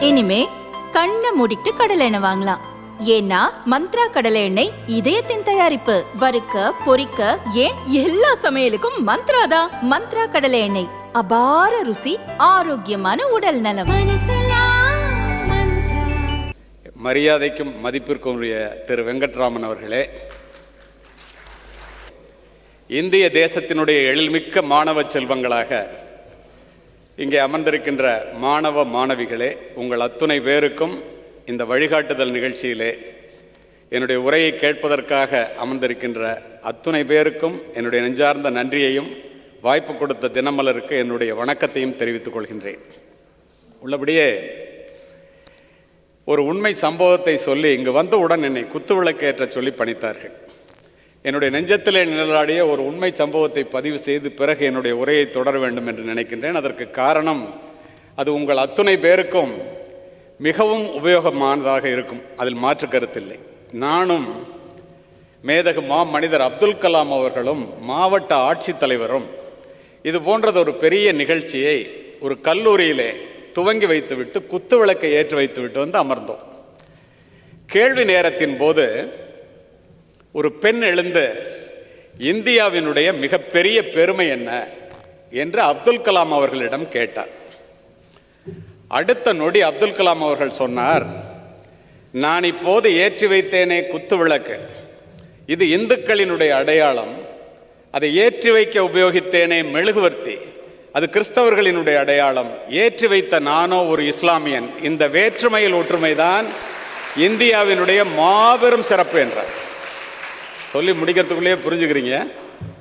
இனிமே கண்ணை மூடிட்டு கடலை எண்ணெய் வாங்கலாம். ஏன்னா மந்த்ரா கடலை எண்ணெய் இதயத்தின் தயாரிப்பு. வறுக்க பொரிக்க ஏன் எல்லா சமையலுக்கும் மந்த்ரா தான். மந்த்ரா கடலை எண்ணெய், அபார ருசி, ஆரோக்கியமான உடல் நலம். மரியாதைக்கும் மதிப்பிற்கும் உரிய திரு வெங்கட்ராமன் அவர்களே, இந்திய தேசத்தினுடைய எழில்மிக்க மாணவ செல்வங்களாக இங்கே அமர்ந்திருக்கின்ற மாணவ மாணவிகளே, உங்கள் அத்துணை பேருக்கும் இந்த வழிகாட்டுதல் நிகழ்ச்சியிலே என்னுடைய உரையை கேட்பதற்காக அமர்ந்திருக்கின்ற அத்துணை பேருக்கும் என்னுடைய நெஞ்சார்ந்த நன்றியையும் வாய்ப்பு கொடுத்த தினமலருக்கு என்னுடைய வணக்கத்தையும் தெரிவித்துக் கொள்கின்றேன். உள்ளபடியே ஒரு உண்மை சம்பவத்தை சொல்லி இங்கு வந்தவுடன் என்னை குத்துவிளக்கேற்ற சொல்லி பணித்தார்கள். என்னுடைய நெஞ்சத்திலே நிழலாடிய ஒரு உண்மை சம்பவத்தை பதிவு செய்து பிறகு என்னுடைய உரையை தொடர வேண்டும் என்று நினைக்கின்றேன். அதற்கு காரணம், அது உங்கள் அத்துணை பேருக்கும் மிகவும் உபயோகமானதாக இருக்கும், அதில் மாற்று கருத்தில்லை. நானும் மேதகு மனிதர் அப்துல் கலாம் அவர்களும் மாவட்ட ஆட்சித்தலைவரும் இது போன்றது ஒரு பெரிய நிகழ்ச்சியை ஒரு கல்லூரியிலே துவங்கி வைத்துவிட்டு குத்துவிளக்கை ஏற்றி வைத்துவிட்டு வந்து அமர்ந்தோம். கேள்வி நேரத்தின் போது ஒரு பெண் எழுந்து இந்தியாவினுடைய மிகப்பெரிய பெருமை என்ன என்று அப்துல் கலாம் அவர்களிடம் கேட்டார். அடுத்த நொடி அப்துல் கலாம் அவர்கள் சொன்னார், நான் இப்போது ஏற்றி வைத்தேனே குத்து விளக்கு, இது இந்துக்களினுடைய அடையாளம். அதை ஏற்றி வைக்க உபயோகித்தேனே மெழுகுவர்த்தி, அது கிறிஸ்தவர்களினுடைய அடையாளம். ஏற்றி வைத்த நானோ ஒரு இஸ்லாமியன். இந்த வேற்றுமையில் ஒற்றுமைதான் இந்தியாவினுடைய மாபெரும் சிறப்பு என்றார். சொல்லி முடிக்கிறதுக்குள்ளேயே புரிஞ்சுக்கிறீங்க,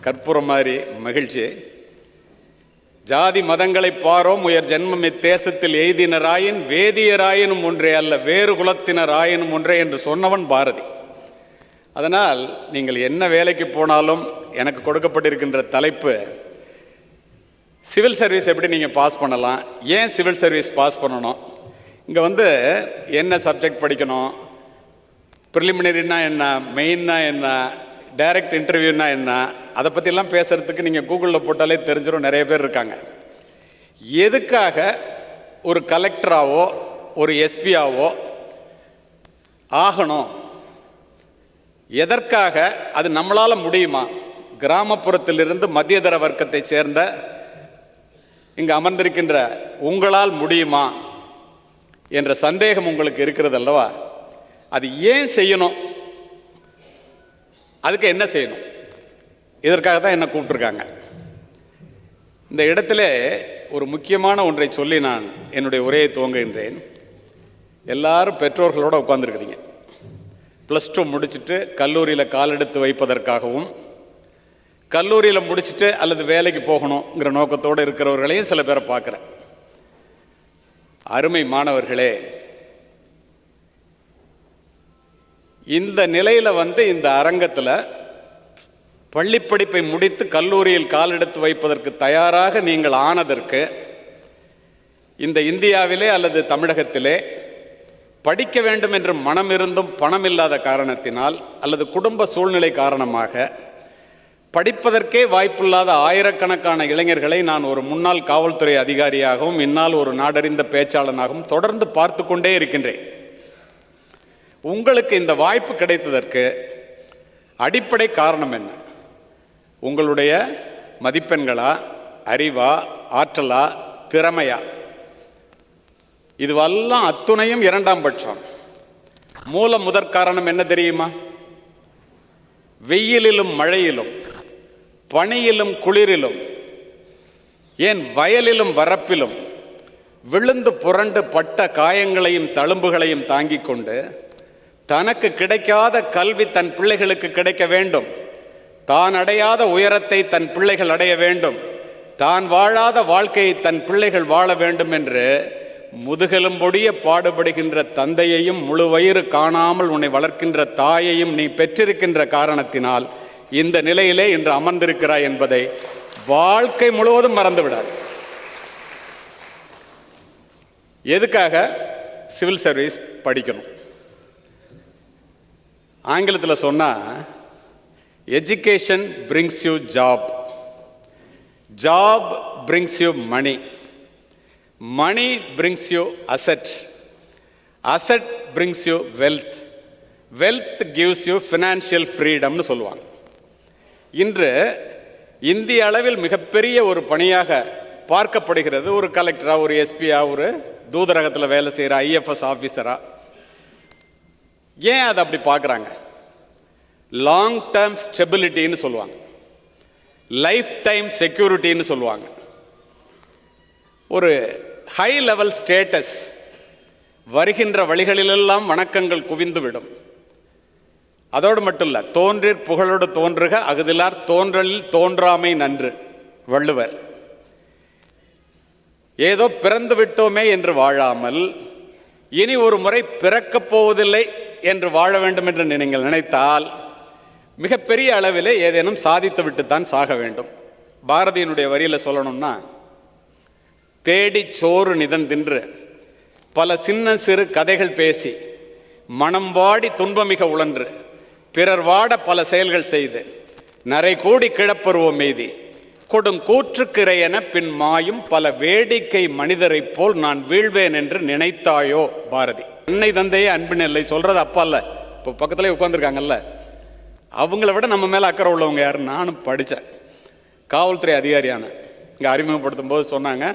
கற்பூரம் மாதிரி மகிழ்ச்சி. ஜாதி மதங்களை பாரோம் உயர் ஜென்மம் இத்தேசத்தில் எய்தினராயின் வேதியராயினும் ஒன்றே அல்ல வேறு குலத்தினராயினும் ஒன்றே என்று சொன்னவன் பாரதி. அதனால் நீங்கள் என்ன வேலைக்கு போனாலும் எனக்கு கொடுக்கப்பட்டிருக்கின்ற தலைப்பு சிவில் சர்வீஸ் எப்படி நீங்கள் பாஸ் பண்ணலாம், ஏன் சிவில் சர்வீஸ் பாஸ் பண்ணணும், இங்கே வந்து என்ன சப்ஜெக்ட் படிக்கணும், ப்ரிலிமினரினா என்ன, மெயின்னா என்ன, டைரக்ட் இன்டர்வியூனா என்ன, அதை பற்றிலாம் பேசுகிறதுக்கு நீங்கள் கூகுளில் போட்டாலே தெரிஞ்சிடும். நிறைய பேர் இருக்காங்க. எதுக்காக ஒரு கலெக்டராகவோ ஒரு எஸ்பியாவோ ஆகணும், எதற்காக, அது நம்மளால் முடியுமா? கிராமப்புறத்திலிருந்து மத்தியதர வர்க்கத்தை சேர்ந்த இங்கு அமர்ந்திருக்கின்ற உங்களால் முடியுமா என்ற சந்தேகம் உங்களுக்கு இருக்கிறது அல்லவா? அது ஏன் செய்யணும், அதுக்கு என்ன செய்யணும், இதற்காக தான் என்ன கூப்பிட்டுருக்காங்க. இந்த இடத்துல ஒரு முக்கியமான ஒன்றை சொல்லி நான் என்னுடைய உரையை துவங்குகின்றேன். எல்லாரும் பெற்றோர்களோடு உட்காந்துருக்கிறீங்க. +2 முடிச்சுட்டு கல்லூரியில் காலெடுத்து வைப்பதற்காகவும் கல்லூரியில் முடிச்சுட்டு அல்லது வேலைக்கு போகணுங்கிற நோக்கத்தோடு இருக்கிறவர்களையும் சில பேரை பார்க்குறேன். அருமை மாணவர்களே, இந்த நிலையில் இந்த அரங்கத்தில் பள்ளிப்படிப்பை முடித்து கல்லூரியில் காலெடுத்து வைப்பதற்கு தயாராக நீங்கள் ஆனதற்கு இந்த இந்தியாவிலே அல்லது தமிழகத்திலே படிக்க வேண்டும் என்று மனம் இருந்தும் பணம் இல்லாத காரணத்தினால் அல்லது குடும்ப சூழ்நிலை காரணமாக படிப்பதற்கே வாய்ப்பில்லாத ஆயிரக்கணக்கான இளைஞர்களை நான் ஒரு முன்னாள் காவல்துறை அதிகாரியாகவும் இந்நாள் ஒரு நாடறிந்த பேச்சாளனாகவும் தொடர்ந்து பார்த்து கொண்டே இருக்கின்றேன். உங்களுக்கு இந்த வாய்ப்பு கிடைத்ததற்கு அடிப்படை காரணம் என்ன? உங்களுடைய மதிப்பெண்களா, அறிவா, ஆற்றலா, திறமையா? இதுவெல்லாம் அத்துணையும் இரண்டாம் பட்சம். முதற் காரணம் என்ன தெரியுமா? வெயிலிலும் மழையிலும் பனியிலும் குளிரிலும் ஏன் வயலிலும் வரப்பிலும் விழுந்து புரண்டு பட்ட காயங்களையும் தழும்புகளையும் தாங்கிக் கொண்டு தனக்கு கிடைக்காத கல்வி தன் பிள்ளைகளுக்கு கிடைக்க வேண்டும், தான் அடையாத உயரத்தை தன் பிள்ளைகள் அடைய வேண்டும், தான் வாழாத வாழ்க்கையை தன் பிள்ளைகள் வாழ வேண்டும் என்று முதுகெலும்பொடிய பாடுபடுகின்ற தந்தையையும் முழு வயிறு காணாமல் உன்னை வளர்க்கின்ற தாயையும் நீ பெற்றிருக்கின்ற காரணத்தினால் இந்த நிலையிலே இன்று அமர்ந்திருக்கிறாய் என்பதை வாழ்க்கை முழுவதும் மறந்துவிடாது. எதுக்காக சிவில் சர்வீஸ் படிக்கணும்? ஆங்கிலத்தில் சொன்னால் education brings you job, job brings you money, money brings you asset, asset brings you wealth, wealth gives you financial ஃப்ரீடம்னு சொல்லுவாங்க. இன்று இந்திய அளவில் மிகப்பெரிய ஒரு பணியாக பார்க்கப்படுகிறது ஒரு கலெக்டரா, ஒரு எஸ்பியா, ஒரு தூதரகத்தில் வேலை செய்கிற ஐஎஃப்எஸ் ஆஃபீஸரா. ஏன் அதை அப்படி பார்க்குறாங்க? லாங் டேர்ம் ஸ்டெபிலிட்டின்னு சொல்லுவாங்க, லைஃப் டைம் செக்யூரிட்டின்னு சொல்லுவாங்க, ஒரு ஹை லெவல் ஸ்டேட்டஸ். வருகின்ற வழிகளிலெல்லாம் வணக்கங்கள் குவிந்துவிடும். அதோடு மட்டும் இல்லை, தோன்றிற் புகழோடு தோன்றுக அகுதிலார் தோன்றலில் தோன்றாமை நன்று வள்ளுவர். ஏதோ பிறந்து விட்டோமே என்று வாழாமல் இனி ஒரு முறை பிறக்கப் போவதில்லை என்று வாழ வேண்டும் என்று நீங்கள் நினைத்தால் மிகப்பெரிய அளவிலே ஏதேனும் சாதித்து விட்டுத்தான் சாக வேண்டும். பாரதியினுடைய வரியில் சொல்லணும்னா, தேடி சோறு நிதந்தின்று பல சின்ன சிறு கதைகள் பேசி மனம் வாடி துன்பமிக உழன்று பிறர் வாட பல செயல்கள் செய்து நரை கூடி கிழப்பருவம் எய்தி கொடுங்கூற்றுக்கிறை என பின் மாயும் பல வேடிக்கை மனிதரைப் போல் நான் வீழ்வேன் என்று நினைத்தாயோ. பாரதி. அன்னை தந்தையே அன்பின் இல்லை சொல்றது அப்பா இல்ல, இப்போ பக்கத்துல உட்காந்துருக்காங்கல்ல, அவங்கள விட நம்ம மேல அக்கறை உள்ளவங்க யாரு? நானும் படித்தேன், காவல்துறை அதிகாரியான இங்கே அறிமுகப்படுத்தும் போது சொன்னாங்க,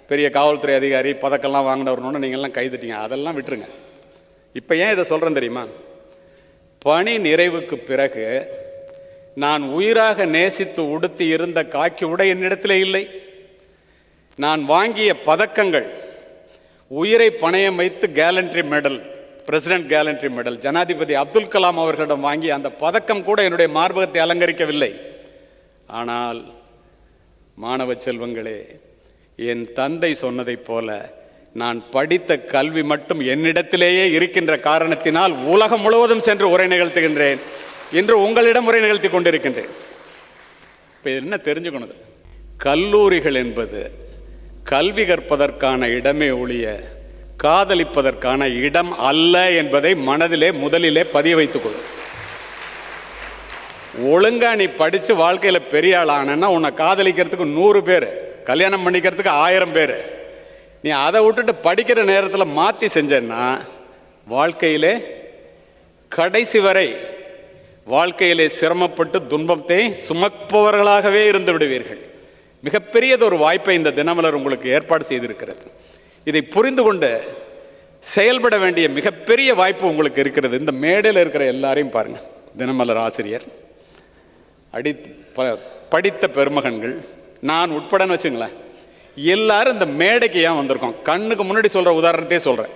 பெரிய காவல்துறை அதிகாரி பதக்கெல்லாம் வாங்கினவர்னு நீங்கள்லாம் கைதட்டீங்க. அதெல்லாம் விட்டுருங்க. இப்போ ஏன் இதை சொல்கிறேன் தெரியுமா? பணி நிறைவுக்கு பிறகு நான் உயிராக நேசித்து உடுத்தி இருந்த காக்கி உடை என்னிடத்தில் இல்லை. நான் வாங்கிய பதக்கங்கள், உயிரை பணயம் வைத்து gallantry medal, president gallantry medal, ஜனாதிபதி அப்துல் கலாம் அவர்களிடம் வாங்கிய அந்த பதக்கம் கூட என்னுடைய மார்பகத்தை அலங்கரிக்கவில்லை. ஆனால் மாணவ செல்வங்களே, என் தந்தை சொன்னதைப் போல நான் படித்த கல்வி மட்டும் என்னிடத்திலேயே இருக்கின்ற காரணத்தினால் உலகம் முழுவதும் சென்று உரை நிகழ்த்துகின்றேன். இன்று உங்களிடம் உரை நிகழ்த்தி கொண்டிருக்கின்றேன். இப்போ என்ன தெரிஞ்சுக்கணும்? கல்லூரிகள் என்பது கல்வி கற்பதற்கான இடமே ஒழிய காதலிப்பதற்கான இடம் அல்ல என்பதை மனதிலே முதலிலே பதிய வைத்துக் கொள்ளும். ஒழுங்கா நீ படித்து வாழ்க்கையில் பெரிய ஆள் ஆனா உன்னை காதலிக்கிறதுக்கு 100 பேர், கல்யாணம் பண்ணிக்கிறதுக்கு 1000 பேர். நீ அதை விட்டுட்டு படிக்கிற நேரத்தில் மாற்றி செஞ்சேன்னா வாழ்க்கையிலே கடைசி வரை வாழ்க்கையிலே சிரமப்பட்டு துன்பத்தை சுமப்பவர்களாகவே இருந்து விடுவீர்கள். மிகப்பெரியது ஒரு வாய்ப்பை இந்த தினமலர் உங்களுக்கு ஏற்பாடு செய்திருக்கிறது. இதை புரிந்து கொண்டு செயல்பட வேண்டிய மிகப்பெரிய வாய்ப்பு உங்களுக்கு இருக்கிறது. இந்த மேடையில் இருக்கிற எல்லாரையும் பாருங்கள், தினமலர் ஆசிரியர், படித்த பெருமகன்கள், நான் உட்படன்னு வச்சுங்களேன், எல்லாரும் இந்த மேடைக்கு ஏன் வந்திருக்கோம்? கண்ணுக்கு முன்னாடி சொல்கிற உதாரணத்தையே சொல்கிறேன்,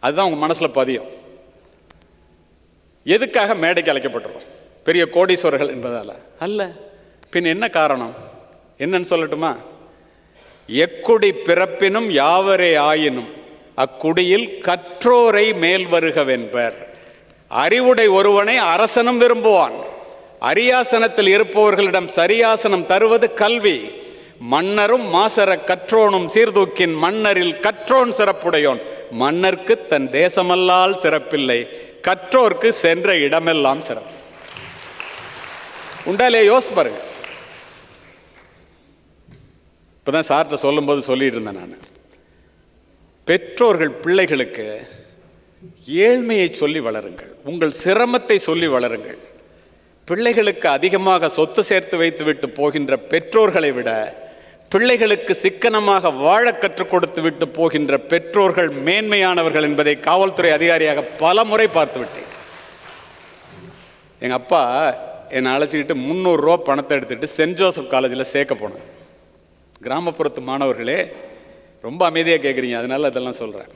அதுதான் உங்கள் மனசில் பதியும். எதுக்காக மேடைக்கு அழைக்கப்பட்டிருக்கோம்? பெரிய கோடீஸ்வரர்கள் என்பதால் அல்ல. பின் என்ன காரணம்? என்னன்னு சொல்லட்டுமா? எக்குடி பிறப்பினும் யாவரே ஆயினும் அக்குடியில் கற்றோரை மேல் வருகவென்பர். அறிவுடை ஒருவனை அரசனும் விரும்புவான். அரியாசனத்தில் இருப்பவர்களிடம் சரியாசனம் தருவது கல்வி. மன்னரும் மாசர கற்றோனும் சீர்தூக்கின் மன்னரில் கற்றோன் சிறப்புடையோன். மன்னர்க்கு தன் தேசமல்லால் சிறப்பில்லை, கற்றோர்க்கு சென்ற இடமெல்லாம் சிறப்பு. உண்டாலே யோசிச்சு பாருங்க. இப்பதான் சார்ட்ட சொல்லும்போது சொல்லிட்டு இருந்தேன் நான், பெற்றோர்கள் பிள்ளைகளுக்கு ஏழ்மையை சொல்லி வளருங்கள், உங்கள் சிரமத்தை சொல்லி வளருங்கள். பிள்ளைகளுக்கு அதிகமாக சொத்து சேர்த்து வைத்து விட்டு போகின்ற பெற்றோர்களை விட பிள்ளைகளுக்கு சிக்கனமாக வாழ கற்றுக் கொடுத்து விட்டு போகின்ற பெற்றோர்கள் மேன்மையானவர்கள் என்பதை காவல்துறை அதிகாரியாக பல முறை பார்த்து விட்டேன். எங்கள் அப்பா என்னை அழைச்சிக்கிட்டு 300 ரூபா பணத்தை எடுத்துகிட்டு சென்ட் ஜோசப் காலேஜில் சேர்க்க போனேன். கிராமப்புறத்து மாணவர்களே, ரொம்ப அமைதியாக கேட்குறீங்க, அதனால அதெல்லாம் சொல்கிறேன்.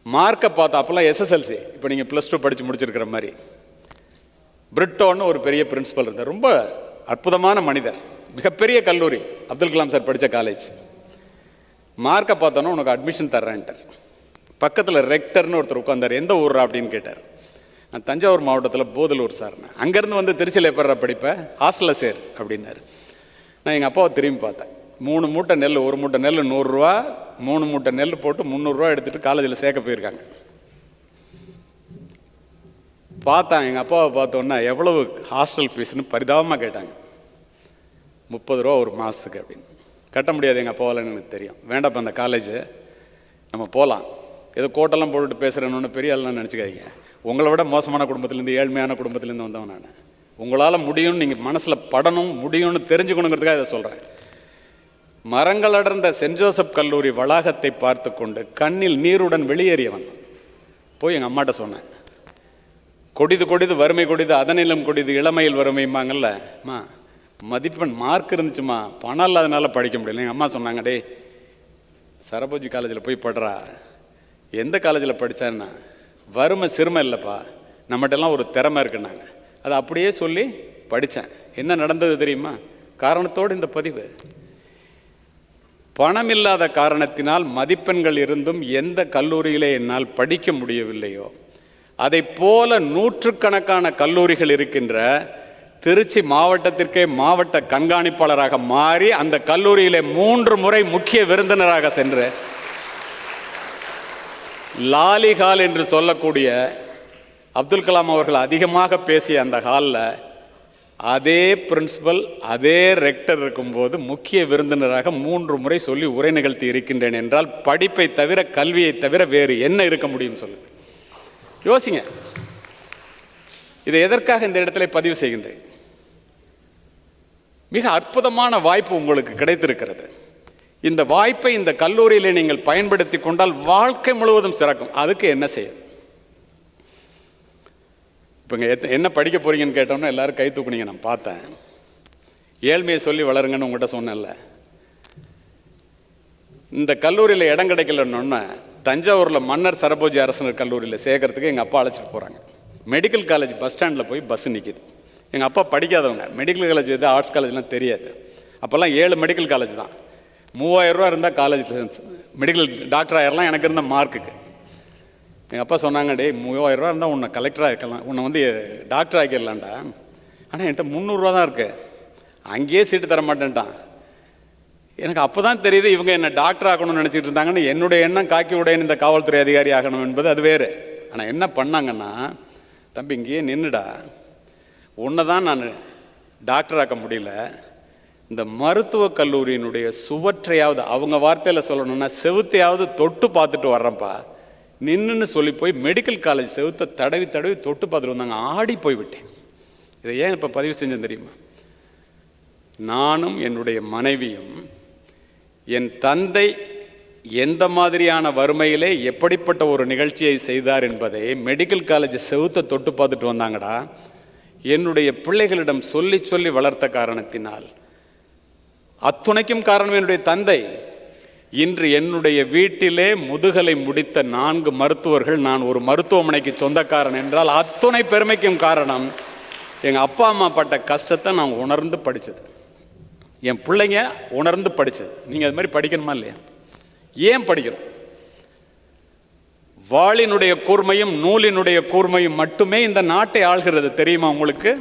மார்க்கை பார்த்தா, அப்போல்லாம் எஸ்எஸ்எல்சி, இப்போ நீங்கள் +2 படித்து முடிச்சிருக்கிற மாதிரி, பிரிட்டோன்னு ஒரு பெரிய பிரின்சிபல் இருந்தார். ரொம்ப அற்புதமான மனிதர், மிகப்பெரிய கல்லூரி, அப்துல் கலாம் சார் படித்த காலேஜ். மார்க்கை பார்த்தோன்னா உனக்கு அட்மிஷன் தர்றேன்ட்டார். பக்கத்தில் ரெக்டர்னு ஒருத்தர் உட்காந்தார். எந்த ஊர்ரா அப்படின்னு கேட்டார். நான் தஞ்சாவூர் மாவட்டத்தில் போதலூர் சார்னு. அங்கேருந்து வந்து திருச்சியில் எப்பட்றா படிப்பேன், ஹாஸ்டலில் சேர் அப்படின்னாரு. நான் எங்கள் அப்பாவை திரும்பி பார்த்தேன். 3 மூட்டை நெல், 1 மூட்டை நெல் 100 ரூபா, 3 மூட்டை நெல் போட்டு 300 ரூபா எடுத்துகிட்டு காலேஜில் சேர்க்க போயிருக்காங்க. பார்த்தாங்க, எங்கள் அப்பாவை பார்த்தோன்னா எவ்வளவு ஹாஸ்டல் ஃபீஸ்னு பரிதாபமாக கேட்டாங்க. 30 ரூபா ஒரு மாதத்துக்கு அப்படின்னு. கட்ட முடியாது எங்கள் அப்பாவால், எனக்கு தெரியும். வேண்டாப்பா அந்த காலேஜு, நம்ம போகலாம் ஏதோ கோட்டெல்லாம் போட்டுட்டு பேசுகிறேன்னு பெரிய ஆள்லாம் நினச்சிக்காதீங்க. உங்களை விட மோசமான குடும்பத்திலேருந்து, ஏழ்மையான குடும்பத்திலேருந்து வந்தவன் நான். உங்களால் முடியும்னு நீங்கள் மனசில் படணும், முடியும்னு தெரிஞ்சுக்கணுங்கிறதுக்காக இதை சொல்கிறேன். மரங்கள் அடர்ந்த சென்ட் ஜோசப் கல்லூரி வளாகத்தை பார்த்து கொண்டு கண்ணில் நீருடன் வெளியேறியவன் போய் எங்கள் அம்மாட்ட சொன்னேன். கொடிது கொடிது வறுமை கொடிது அதனிலும் கொடிது இளமையில் வறுமைம்பாங்கல்ல, அம்மா மதிப்பெண் மார்க் இருந்துச்சுமா, பணம் இல்லாதனால படிக்க முடியல. எங்கள் அம்மா சொன்னாங்க, டே சரபோஜி காலேஜில் போய் படுறா. எந்த காலேஜில் படித்தான்னா, வறுமை சிறுமை இல்லைப்பா, நம்மகிட்டலாம் ஒரு திறமை இருக்குன்னாங்க. அதை அப்படியே சொல்லி படித்தேன். என்ன நடந்தது தெரியுமா? காரணத்தோடு இந்த பதிவு. பணம் இல்லாத காரணத்தினால் மதிப்பெண்கள் இருந்தும் எந்த கல்லூரியிலே என்னால் படிக்க முடியவில்லையோ, அதை போல நூற்றுக்கணக்கான கல்லூரிகள் இருக்கின்ற திருச்சி மாவட்டத்திற்கே மாவட்ட கண்காணிப்பாளராக மாறி அந்த கல்லூரியிலே 3 முறை முக்கிய விருந்தினராக சென்று லாலி ஹால் என்று சொல்லக்கூடிய அப்துல் கலாம் அவர்கள் அதிகமாக பேசிய அந்த ஹாலில் அதே பிரின்சிபல் அதே ரெக்டர் இருக்கும்போது முக்கிய விருந்தினராக 3 முறை சொல்லி உரை நிகழ்த்தி இருக்கின்றேன் என்றால் படிப்பை தவிர, கல்வியை தவிர வேறு என்ன இருக்க முடியும் சொல்லுங்க. யோசிங்க. இதை எதற்காக இந்த இடத்துல பதிவு செய்கின்றேன்? மிக அற்புதமான வாய்ப்பு உங்களுக்கு கிடைத்திருக்கிறது. இந்த வாய்ப்பை இந்த கல்லூரியில் நீங்கள் பயன்படுத்தி கொண்டால் வாழ்க்கை முழுவதும் சிறக்கும். அதுக்கு என்ன செய்யும்? இப்போ என்ன படிக்க போறீங்கன்னு கேட்டோம்னா எல்லாரும் கை தூக்குனீங்க. நான் பார்த்தேன். ஏழ்மையை சொல்லி வளருங்கன்னு உங்கள்கிட்ட சொன்னேன்ல. இந்த கல்லூரியில் இடம் கிடைக்கலன்னொன்னே தஞ்சாவூரில் மன்னர் சரபோஜி அரசு கல்லூரியில் சேர்க்கறதுக்கு எங்கள் அப்பா அழைச்சிட்டு போகிறாங்க. மெடிக்கல் காலேஜ் பஸ் ஸ்டாண்டில் போய் பஸ் நிற்கிது. எங்கள் அப்பா படிக்காதவங்க. மெடிக்கல் காலேஜ் எது, ஆர்ட்ஸ் காலேஜ்லாம் தெரியாது. அப்போல்லாம் 7 மெடிக்கல் காலேஜ் தான். 3000 ரூபா இருந்தால் காலேஜ் மெடிக்கல் டாக்டர் ஆயிரலாம் எனக்கு இருந்த மார்க்குக்கு. எங்கள் அப்பா சொன்னாங்க, டே 3000 ரூபா இருந்தால் உன்னை கலெக்டர் ஆகிக்கலாம், உன்னை டாக்டர் ஆக்கிடலான்டா. ஆனால் என்கிட்ட 300 ரூபா தான் இருக்குது, அங்கேயே சீட்டு தர மாட்டேன்ட்டான். எனக்கு அப்போ தான் தெரியுது இவங்க என்ன டாக்டர் ஆகணும்னு நினச்சிட்டு இருந்தாங்கன்னு. என்னுடைய எண்ணம் காக்கி உடையன் இந்த காவல்துறை அதிகாரி ஆகணும் என்பது அது வேறு. ஆனால் என்ன பண்ணாங்கன்னா, தம்பி இங்கேயே நின்றுடா, உன்னை தான் நான் டாக்டர் ஆக்க முடியல, இந்த மருத்துவக் கல்லூரியினுடைய சுவற்றையாவது, அவங்க வார்த்தையில் சொல்லணும்னா செவுத்தையாவது தொட்டு பார்த்துட்டு வர்றேன்ப்பா நின்றுன்னு சொல்லி போய் மெடிக்கல் காலேஜ் செவுத்தை தடவி தடவி தொட்டு பார்த்துட்டு வந்தாங்க. ஆடி போய்விட்டேன். இதை ஏன் இப்போ பதிவு செஞ்சேன் தெரியுமா? நானும் என்னுடைய மனைவியும் என் தந்தை எந்த மாதிரியான வறுமையிலே எப்படிப்பட்ட ஒரு நிகழ்ச்சியை செய்தார் என்பதை மெடிக்கல் காலேஜ் செவுத்தை தொட்டு பார்த்துட்டு வந்தாங்கடா. என்னுடைய பிள்ளைகளிடம் சொல்லி சொல்லி வளர்த்த காரணத்தினால், அத்துணைக்கும் காரணம் என்னுடைய தந்தை. இன்று என்னுடைய வீட்டிலே முதுகலை முடித்த 4 மருத்துவர்கள், நான் ஒரு மருத்துவமனைக்கு சொந்தக்காரன் என்றால் அத்துணை பெருமைக்கும் காரணம் எங்கள் அப்பா அம்மா பட்ட கஷ்டத்தை நான் உணர்ந்து படித்தது, என் பிள்ளைங்க உணர்ந்து படித்தது. நீங்கள் அது மாதிரி படிக்கணுமா இல்லையா? ஏன் படிக்கணும்? வாளினுடைய கூர்மையும் நூலினுடைய கூர்மையும் மட்டுமே இந்த நாட்டை ஆள்கிறது, தெரியுமா உங்களுக்கு?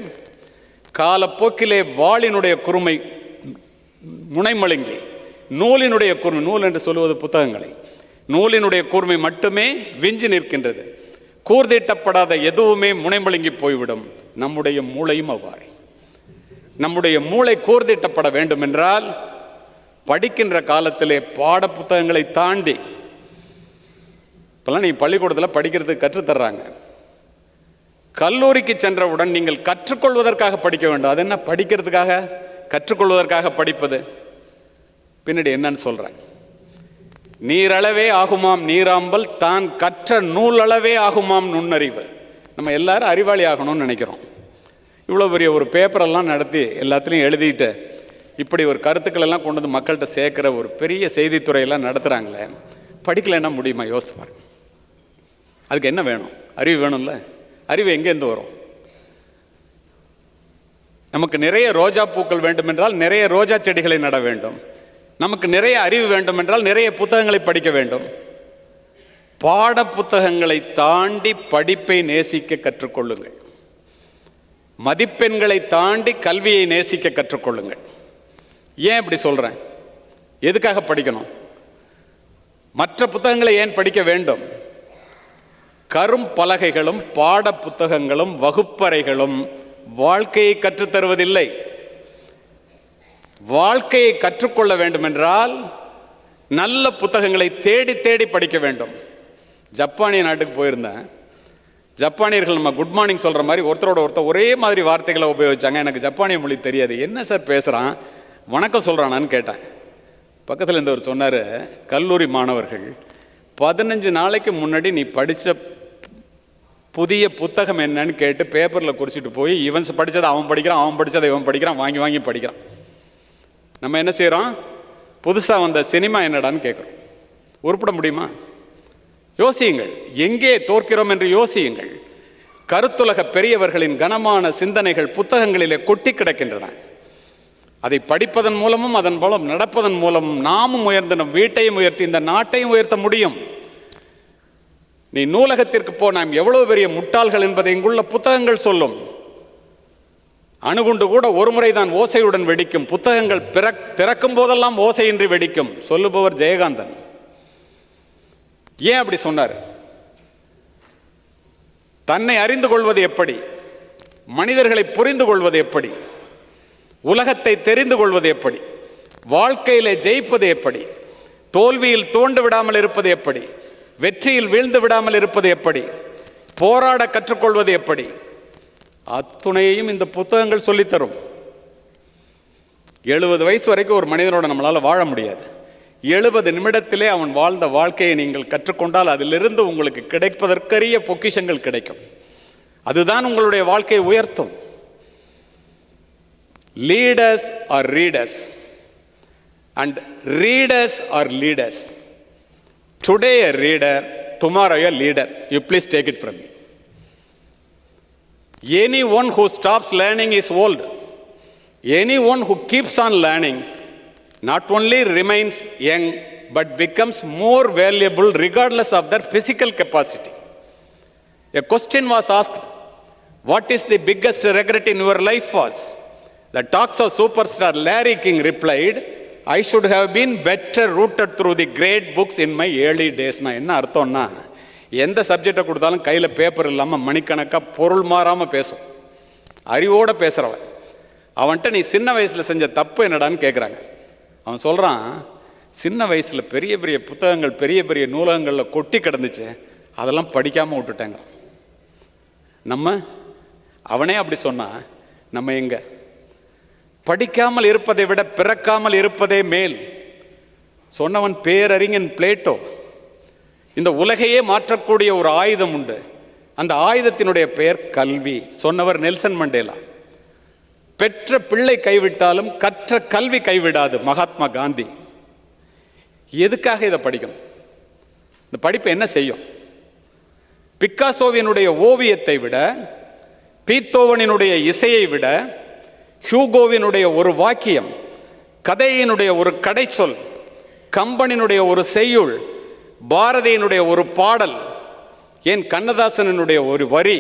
காலப்போக்கிலே வாளினுடைய கூர்மை முனைமழுங்கி, நூலினுடைய கூர்மை, நூல் என்று சொல்லுவது புத்தகங்களை, நூலினுடைய கூர்மை மட்டுமே விஞ்சி நிற்கின்றது. கூர்தீட்டப்படாத எதுவுமே முனைமழுங்கி போய்விடும். நம்முடைய மூளையும் அவ்வாறு. நம்முடைய மூளை கூர்தீட்டப்பட வேண்டும் என்றால் படிக்கின்ற காலத்திலே பாட புத்தகங்களை தாண்டி, இப்பெல்லாம் நீங்கள் பள்ளிக்கூடத்தில் படிக்கிறதுக்கு கற்றுத்தர்றாங்க. கல்லூரிக்கு சென்றவுடன் நீங்கள் கற்றுக்கொள்வதற்காக படிக்க வேண்டும். அது என்ன படிக்கிறதுக்காக, கற்றுக்கொள்வதற்காக படிப்பது? பின்னாடி என்னன்னு சொல்கிறேன். நீரளவே ஆகுமாம் நீராம்பல், தான் கற்ற நூலளவே ஆகுமாம் நுண்ணறிவு. நம்ம எல்லாரும் அறிவாளி ஆகணும்னு நினைக்கிறோம். இவ்வளோ பெரிய ஒரு பேப்பரெல்லாம் நடத்தி எல்லாத்துலேயும் எழுதிட்டு இப்படி ஒரு கருத்துக்கள் எல்லாம் கொண்டு வந்து மக்கள்கிட்ட சேர்க்குற ஒரு பெரிய செய்தித்துறையெல்லாம் நடத்துகிறாங்களே, படிக்கலைன்னா முடியுமா? யோசித்து பாருங்க. அதுக்கு என்ன வேணும்? அறிவு வேணும்ல. அறிவு எங்கேருந்து வரும்? நமக்கு நிறைய ரோஜா பூக்கள் வேண்டுமென்றால் நிறைய ரோஜா செடிகளை நட வேண்டும். நமக்கு நிறைய அறிவு வேண்டுமென்றால் நிறைய புத்தகங்களை படிக்க வேண்டும். பாட புத்தகங்களை தாண்டி படிப்பை நேசிக்க கற்றுக்கொள்ளுங்கள். மதிப்பெண்களை தாண்டி கல்வியை நேசிக்க கற்றுக்கொள்ளுங்கள். ஏன் இப்படி சொல்கிறேன்? எதுக்காக படிக்கணும்? மற்ற புத்தகங்களை ஏன் படிக்க வேண்டும்? கரும் பலகைகளும் பாட புத்தகங்களும் வகுப்பறைகளும் வாழ்க்கையை கற்றுத்தருவதில்லை. வாழ்க்கையை கற்றுக்கொள்ள வேண்டும் என்றால் நல்ல புத்தகங்களை தேடி தேடி படிக்க வேண்டும். ஜப்பானிய நாட்டுக்கு போயிருந்தேன். ஜப்பானியர்கள் நம்ம குட் மார்னிங் சொல்கிற மாதிரி ஒருத்தரோட ஒருத்தர் ஒரே மாதிரி வார்த்தைகளை உபயோகிச்சாங்க. எனக்கு ஜப்பானிய மொழி தெரியாது. என்ன சார் பேசுகிறான், வணக்கம் சொல்கிறானான்னு கேட்டேன். பக்கத்தில் இருந்தவர் சொன்னார், கல்லூரி மாணவர்கள் 15 நாளைக்கு முன்னாடி நீ படித்த புதிய புத்தகம் என்னன்னு கேட்டு பேப்பரில் குறிச்சிட்டு போய் இவன்ஸ் படித்ததை அவன் படிக்கிறான், அவன் படித்ததை இவன் படிக்கிறான், வாங்கி வாங்கி படிக்கிறான். நம்ம என்ன செய்கிறோம், புதுசாக வந்த சினிமா என்னடான்னு கேட்குறோம். உருப்பிட முடியுமா? யோசியுங்கள், எங்கே தோற்கிறோம் என்று யோசியுங்கள். கருத்துலக பெரியவர்களின் கனமான சிந்தனைகள் புத்தகங்களிலே கொட்டி கிடக்கின்றன. அதை படிப்பதன் மூலமும் அதன் மூலம் நடப்பதன் மூலமும் நாமும் உயர்ந்து நம் வீட்டையும் உயர்த்தி இந்த நாட்டையும் உயர்த்த முடியும். நீ நூலகத்திற்கு போ, நாம் எவ்வளவு பெரிய முட்டாள்கள் என்பதை இங்குள்ள புத்தகங்கள் சொல்லும். அணுகுண்டு கூட ஒரு முறைதான் ஓசையுடன் வெடிக்கும், புத்தகங்கள் திறக்கும் போதெல்லாம் ஓசையின்றி வெடிக்கும். சொல்லுபவர் ஜெயகாந்தன். ஏன் அப்படி சொன்னார்? தன்னை அறிந்து கொள்வது எப்படி, மனிதர்களை புரிந்து கொள்வது எப்படி, உலகத்தை தெரிந்து கொள்வது எப்படி, வாழ்க்கையிலே ஜெயிப்பது எப்படி, தோல்வியில் தோண்டு விடாமல் இருப்பது எப்படி, வெற்றியில் வீழ்ந்து விடாமல் இருப்பது எப்படி, போராட கற்றுக்கொள்வது எப்படி, அத்துணையையும் இந்த புத்தகங்கள் சொல்லித்தரும். 70 வயசு வரைக்கும் ஒரு மனிதனோட நம்மளால் வாழ முடியாது. 70 நிமிடத்திலே அவன் வாழ்ந்த வாழ்க்கையை நீங்கள் கற்றுக்கொண்டால் அதிலிருந்து உங்களுக்கு கிடைப்பதற்கரிய பொக்கிஷங்கள் கிடைக்கும். அதுதான் உங்களுடைய வாழ்க்கையை உயர்த்தும். Leaders are readers and readers R leaders. Today a reader, tomorrow a leader. You please take it from me. Anyone who stops learning is old. Anyone who keeps on learning not only remains young but becomes more valuable regardless of their physical capacity. A question was asked, what is the biggest regret in your life was? The talks of superstar Larry King replied, I should have been better rooted through the great books in my early days. நான் என்ன அர்த்தம்னா, எந்த சப்ஜெக்டை கொடுத்தாலும் கையில் paper இல்லாமல் மணிக்கணக்காக பொருள் மாறாமல் பேசும், அறிவோடு பேசுகிறவன். அவன்கிட்ட நீ சின்ன வயசில் செஞ்ச தப்பு என்னடான்னு கேட்குறாங்க. அவன் சொல்கிறான், சின்ன வயசில் பெரிய பெரிய புத்தகங்கள் பெரிய பெரிய நூலகங்களில் கொட்டி கிடந்துச்சு, அதெல்லாம் படிக்காமல் விட்டுட்டாங்க. அவனே அப்படி சொன்னால் நம்ம எங்கே? படிக்காமல் இருப்பதை விட பிறக்காமல் இருப்பதே மேல் சொன்னவன் பேரறிஞன் பிளேட்டோ. இந்த உலகையே மாற்றக்கூடிய ஒரு ஆயுதம் உண்டு, அந்த ஆயுதத்தினுடைய பெயர் கல்வி. சொன்னவர் நெல்சன் மண்டேலா. பெற்ற பிள்ளை கைவிட்டாலும் கற்ற கல்வி கைவிடாது மகாத்மா காந்தி. எதுக்காக இதை படிக்கணும்? இந்த படிப்பு என்ன செய்யும்? பிக்காசோவினுடைய ஓவியத்தை விட, பீத்தோவனினுடைய இசையை விட, ஹியூகோவினுடைய ஒரு வாக்கியம், கதையினுடைய ஒரு கடைச்சொல், கம்பனினுடைய ஒரு செய்யுள், பாரதியினுடைய ஒரு பாடல், ஏன் கண்ணதாசனுடைய ஒரு வரி,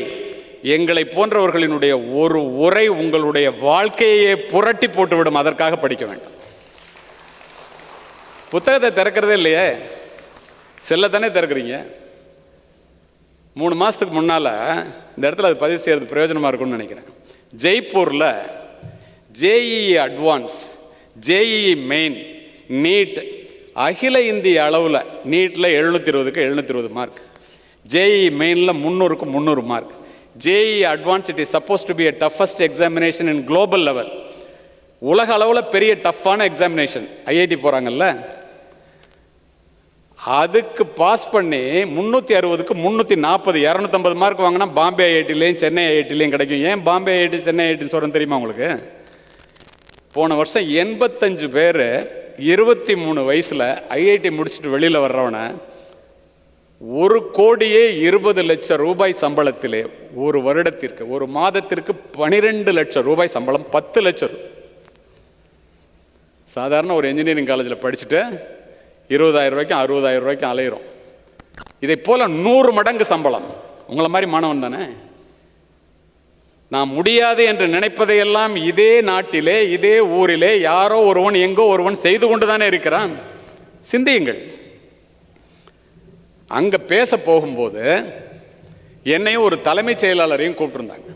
எங்களை போன்றவர்களினுடைய ஒரு உரை உங்களுடைய வாழ்க்கையே புரட்டி போட்டுவிடும். அதற்காக படிக்க வேண்டும். புத்தகத்தை திறக்கிறதே இல்லையே, செல்ல தானே திறக்கிறீங்க. 3 மாதத்துக்கு முன்னால் இந்த இடத்துல அது பதிவு செய்கிறது பிரயோஜனமாக இருக்கும்னு நினைக்கிறேன். ஜெய்ப்பூரில் JEE advance, JEE main, NEET அகில இந்திய அளவில் நீட்டில் 720க்கு 720 மார்க், ஜேஇஇ மெயினில் 300க்கு 300 mark. JEE advance it is suppose to be a toughest examination in global level. உலக அளவில் பெரிய டஃப்பான எக்ஸாமினேஷன். ஐஐடி போகிறாங்கல்ல, அதுக்கு பாஸ் பண்ணி 360க்கு 340, 250 மார்க் வாங்கினா பாம்பே ஐஐடிலையும் சென்னை ஐஐடிலையும் கிடைக்கும். ஏன் பாம்பே ஐஐடி சென்னை ஐஐடின்னு சொல்கிறேன்னு தெரியுமா உங்களுக்கு? போன வருஷம் 85 பேர் 23 வயசில் ஐஐடி முடிச்சுட்டு வெளியில் வர்றவனை 1,20,00,000 ரூபாய் சம்பளத்திலே ஒரு வருடத்திற்கு, ஒரு மாதத்திற்கு 12 லட்சம் ரூபாய் சம்பளம், 10 லட்சம். சாதாரண ஒரு இன்ஜினியரிங் காலேஜில் படிச்சுட்டு 20,000 ரூபாய்க்கும் 60,000 ரூபாய்க்கும் அலையிறோம். இதை போல் 100 மடங்கு சம்பளம். உங்களை மாதிரி மாணவன் தானே. நான் முடியாது என்று நினைப்பதையெல்லாம் இதே நாட்டிலே, இதே ஊரிலே யாரோ ஒருவன் எங்கோ ஒருவன் செய்து கொண்டு தானே இருக்கிறான். சிந்தியுங்கள். அங்கே பேச போகும்போது என்னையும் ஒரு தலைமைச் செயலாளரையும் கூப்பிட்டுருந்தாங்க.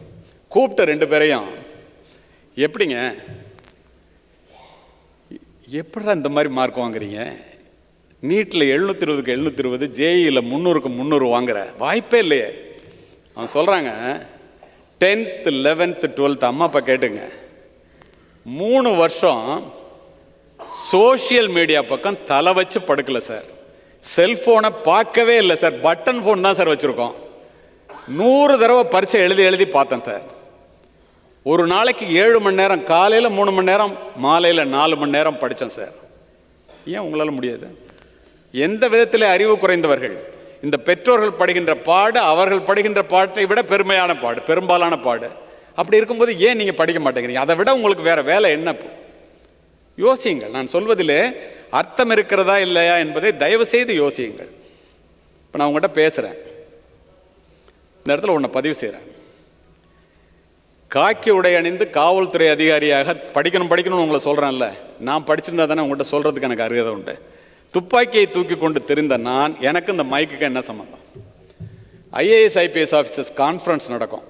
கூப்பிட்ட 2 பேரையும், எப்படிங்க, எப்படா இந்த மாதிரி மார்க் வாங்குறீங்க, நீட்டில் 720க்கு 720, ஜேஇயில் 300க்கு 300 வாங்குற வாய்ப்பே இல்லையே. அவன் சொல்கிறாங்க 10th 11th 12th அம்மா அப்பா கேட்டுங்க, 3 வருஷம் சோஷியல் மீடியா பக்கம் தலை வச்சு படுக்கல சார். செல்ஃபோனை பார்க்கவே இல்லை சார். பட்டன் ஃபோன் தான் சார் வச்சுருக்கோம். 100 தடவை பரீட்சை எழுதி பார்த்தேன் சார். ஒரு நாளைக்கு 7 மணி நேரம், காலையில் 3 மணி நேரம், மாலையில் 4 மணி நேரம் படித்தேன் சார். ஏன் உங்களால் முடியாது? எந்த விதத்தில் அறிவு குறைந்தவர்கள்? இந்த பெற்றோர்கள் படுகின்ற பாடு அவர்கள் படுகின்ற பாட்டை விட பெருமையான பாடு, பெரும்பாலான பாடு. அப்படி இருக்கும்போது ஏன் நீங்கள் படிக்க மாட்டேங்கிறீங்க? அதை விட உங்களுக்கு வேறு வேலை என்ன? யோசியுங்கள். நான் சொல்வதிலே அர்த்தம் இருக்கிறதா இல்லையா என்பதை தயவு செய்து யோசியுங்கள். இப்போ நான் உங்கள்கிட்ட பேசுகிறேன், இந்த இடத்துல ஒன்றை பதிவு செய்கிறேன். காக்கி உடை அணிந்து காவல்துறை அதிகாரியாக படிக்கணும்னு உங்களை சொல்கிறேன்ல, நான் படிச்சிருந்தா தானே உங்கள்கிட்ட சொல்கிறதுக்கு எனக்கு அருகதை உண்டு. துப்பாக்கியை தூக்கி கொண்டு தெரிந்த நான், எனக்கு இந்த மைக்குக்கு என்ன சம்பந்தம்? ஐஏஎஸ் ஐபிஎஸ் ஆஃபீஸர்ஸ் கான்ஃபரன்ஸ் நடக்கும்.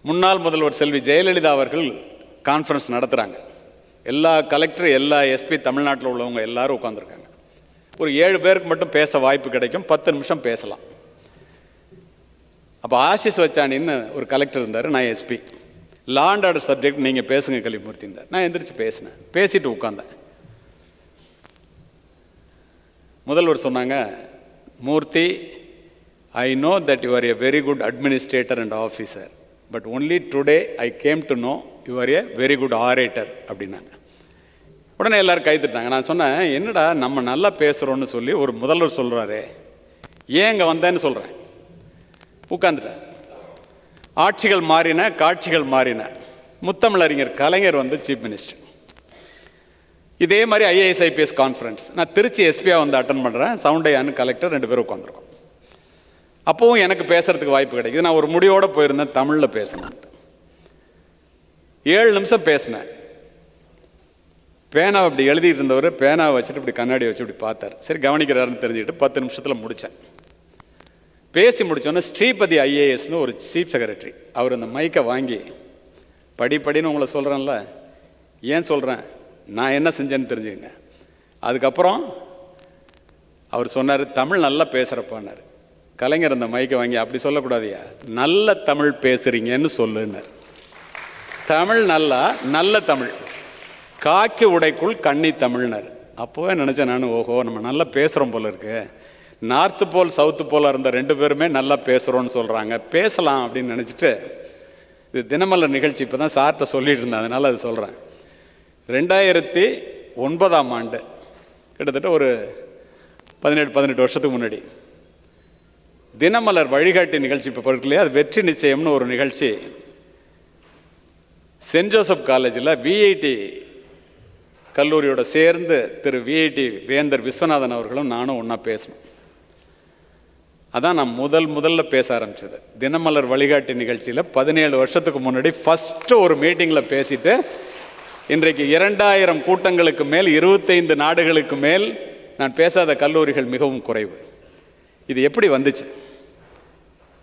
முன்னாள் முதல்வர் செல்வி ஜெயலலிதா அவர்கள் கான்ஃபரன்ஸ் நடத்துகிறாங்க. எல்லா கலெக்டர், எல்லா எஸ்பி, தமிழ்நாட்டில் உள்ளவங்க எல்லாரும் உட்காந்துருக்காங்க. ஒரு 7 பேருக்கு மட்டும் பேச வாய்ப்பு கிடைக்கும். 10 நிமிஷம் பேசலாம். அப்போ ஆஷிஷ் வச்சானின்னு ஒரு கலெக்டர் இருந்தார், நான் SP. Law and order subject நீங்கள் பேசுங்க கலிமூர்த்தி இருந்தார். நான் எந்திரிச்சு பேசினேன். பேசிட்டு உட்காந்தேன். முதல்வர் சொன்னாங்க, Murthy, I know that you are a very good administrator and officer, but only today I came to know you are a very good orator அப்படின்னாங்க. உடனே எல்லோரும் கைத்துட்டாங்க. நான் சொன்னேன், என்னடா நம்ம நல்லா பேசுகிறோன்னு சொல்லி ஒரு முதல்வர் சொல்கிறாரே, ஏன் இங்கே வந்தேன்னு சொல்கிறேன். உட்காந்துட்டேன். ஆட்சிகள் மாறின, காட்சிகள் மாறின. முத்தமிழறிஞர் கலைஞர் வந்து சீஃப் மினிஸ்டர். இதே மாதிரி ஐஏஎஸ் ஐபிஎஸ் கான்ஃபரன்ஸ் நான் திருச்சி எஸ்பியாக வந்து அட்டன் பண்ணுறேன். சவுண்டையான்னு கலெக்டர் 2 பேரும் உட்காந்துருக்கோம். அப்போவும் எனக்கு பேசுகிறதுக்கு வாய்ப்பு கிடைக்குது. நான் ஒரு முடிவோடு போயிருந்தேன், தமிழில் பேசணும். 7 நிமிஷம் பேசினேன். பேனாவை இப்படி எழுதிட்டு இருந்தவர் பேனாவை வச்சுட்டு இப்படி கண்ணாடி வச்சு இப்படி பார்த்தார். சரி கவனிக்கிறாருன்னு தெரிஞ்சுக்கிட்டு 10 நிமிஷத்தில் முடித்தேன். பேசி முடித்தோன்னே ஸ்ரீபதி ஐஏஎஸ்னு ஒரு சீஃப் செக்ரட்டரி, அவர் அந்த மைக்கை வாங்கி படின்னு உங்களை சொல்கிறேன்ல, ஏன் சொல்கிறேன், நான் என்ன செஞ்சேன்னு தெரிஞ்சுக்கங்க. அதுக்கப்புறம் அவர் சொன்னார், தமிழ் நல்லா பேசுகிறப்பான்னார். கலைஞர் அந்த மைக்கை வாங்கி, அப்படி சொல்லக்கூடாதியா, நல்ல தமிழ் பேசுகிறீங்கன்னு சொல்லுன்னார். தமிழ் நல்லா, நல்ல தமிழ், காக்கி உடைக்குள் கன்னி தமிழ்னார். அப்போவே நினச்சேன் நான், ஓஹோ நம்ம நல்லா பேசுகிறோம் போல இருக்கு. நார்த்து போல் சவுத்து போல் இருந்த 2 பேருமே நல்லா பேசுகிறோன்னு சொல்கிறாங்க, பேசலாம் அப்படின்னு நினச்சிட்டு, இது தினமலர் நிகழ்ச்சி இப்போ தான் சார்கிட்ட சொல்லிட்டு இருந்தேன், அதனால் அது சொல்கிறேன். 2009ஆம் ஆண்டு, கிட்டத்தட்ட ஒரு 17-18 வருஷத்துக்கு முன்னாடி, தினமலர் வழிகாட்டி நிகழ்ச்சி இப்போ பொருட்களே, அது வெற்றி நிச்சயம்னு ஒரு நிகழ்ச்சி சென்ட் ஜோசப் காலேஜில் விஐடி கல்லூரியோட சேர்ந்து திரு விஐடி வேந்தர் விஸ்வநாதன் அவர்களும் நானும் ஒன்றா பேசணும். அதான் நான் முதல்ல பேச ஆரம்பிச்சது. தினமலர் வழிகாட்டி நிகழ்ச்சியில் 17 வருஷத்துக்கு முன்னாடி ஃபஸ்ட்டு ஒரு மீட்டிங்கில் பேசிட்டு, இன்றைக்கு 2000 கூட்டங்களுக்கு மேல், 25 நாடுகளுக்கு மேல் நான் பேசாத கல்லூரிகள் மிகவும் குறைவு. இது எப்படி வந்துச்சு?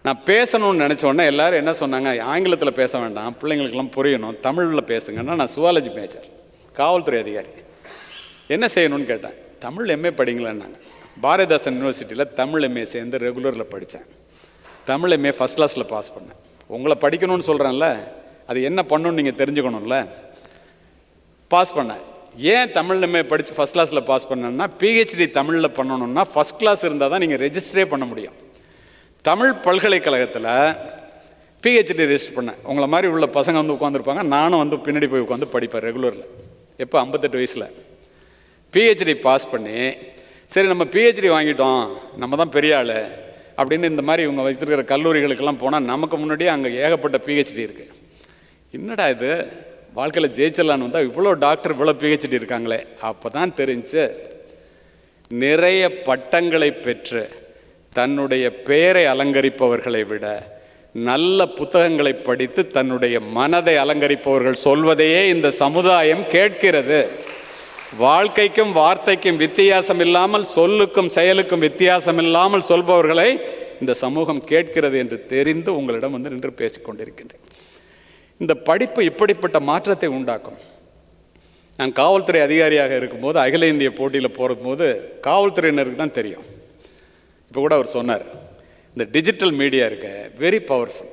நான் பேசணும்னு நினச்சோன்னே எல்லோரும் என்ன சொன்னாங்க, ஆங்கிலத்தில் பேச வேண்டாம், பிள்ளைங்களுக்கெல்லாம் புரியணும், தமிழில் பேசுங்கன்னா. நான் சுவாலஜி மேஜர், காவல்துறை அதிகாரி. என்ன செய்யணும்னு கேட்டேன். தமிழ் எம்ஏ படிங்களேன்னாங்க. பாரதிதாசன் யூனிவர்சிட்டியில் தமிழ் எம்ஏ சேர்ந்து ரெகுலரில் படித்தேன். தமிழ் எம்ஏ ஃபஸ்ட் கிளாஸில் பாஸ் பண்ணேன். உங்களை படிக்கணும்னு சொல்கிறேன்ல, அது என்ன பண்ணணும்னு நீங்கள் தெரிஞ்சுக்கணும்ல. பாஸ் பண்ணேன். ஏன் தமிழ் எம்ஏ படித்து ஃபஸ்ட் கிளாஸில் பாஸ் பண்ணேன்னா, பிஹெச்டி தமிழில் பண்ணணுன்னா ஃபஸ்ட் கிளாஸ் இருந்தால் தான் நீங்கள் ரெஜிஸ்டரே பண்ண முடியும். தமிழ் பல்கலைக்கழகத்தில் பிஹெச்டி ரெஜிஸ்டர் பண்ணேன். உங்களை மாதிரி உள்ள பசங்க வந்து உட்காந்துருப்பாங்க, நானும் வந்து பின்னாடி போய் உட்காந்து படிப்பேன் ரெகுலரில். எப்போ 58 வயசில் பிஹெச்டி பாஸ் பண்ணி, சரி நம்ம பிஹெச்டி வாங்கிட்டோம், நம்ம தான் பெரிய ஆள் அப்படின்னு இந்த மாதிரி இவங்க வச்சுருக்கிற கல்லூரிகளுக்கெல்லாம் போனால் நமக்கு முன்னாடியே அங்கே ஏகப்பட்ட பிஹெச்டி இருக்குது. என்னடா இது, வாழ்க்கையில் ஜெயிச்சிடலான்னு வந்தால் இவ்வளோ டாக்டர், இவ்வளோ பிஹெச்டி இருக்காங்களே. அப்போ தான் தெரிஞ்சு, நிறைய பட்டங்களை பெற்று தன்னுடைய பெயரை அலங்கரிப்பவர்களை விட நல்ல புத்தகங்களை படித்து தன்னுடைய மனதை அலங்கரிப்பவர்கள் சொல்வதையே இந்த சமுதாயம் கேட்கிறது. வாழ்க்கைக்கும் வார்த்தைக்கும் வித்தியாசம் இல்லாமல், சொல்லுக்கும் செயலுக்கும் வித்தியாசம் இல்லாமல் சொல்பவர்களை இந்த சமூகம் கேட்கிறது என்று தெரிந்து உங்களிடம் வந்து நின்று பேசிக்கொண்டிருக்கின்றேன். இந்த படிப்பு இப்படிப்பட்ட மாற்றத்தை உண்டாக்கும். நான் காவல்துறை அதிகாரியாக இருக்கும்போது அகில இந்திய போட்டியில் போகும்போது காவல்துறையினருக்கு தான் தெரியும். இப்போ கூட அவர் சொன்னார், இந்த டிஜிட்டல் மீடியா இருக்க வெரி பவர்ஃபுல்,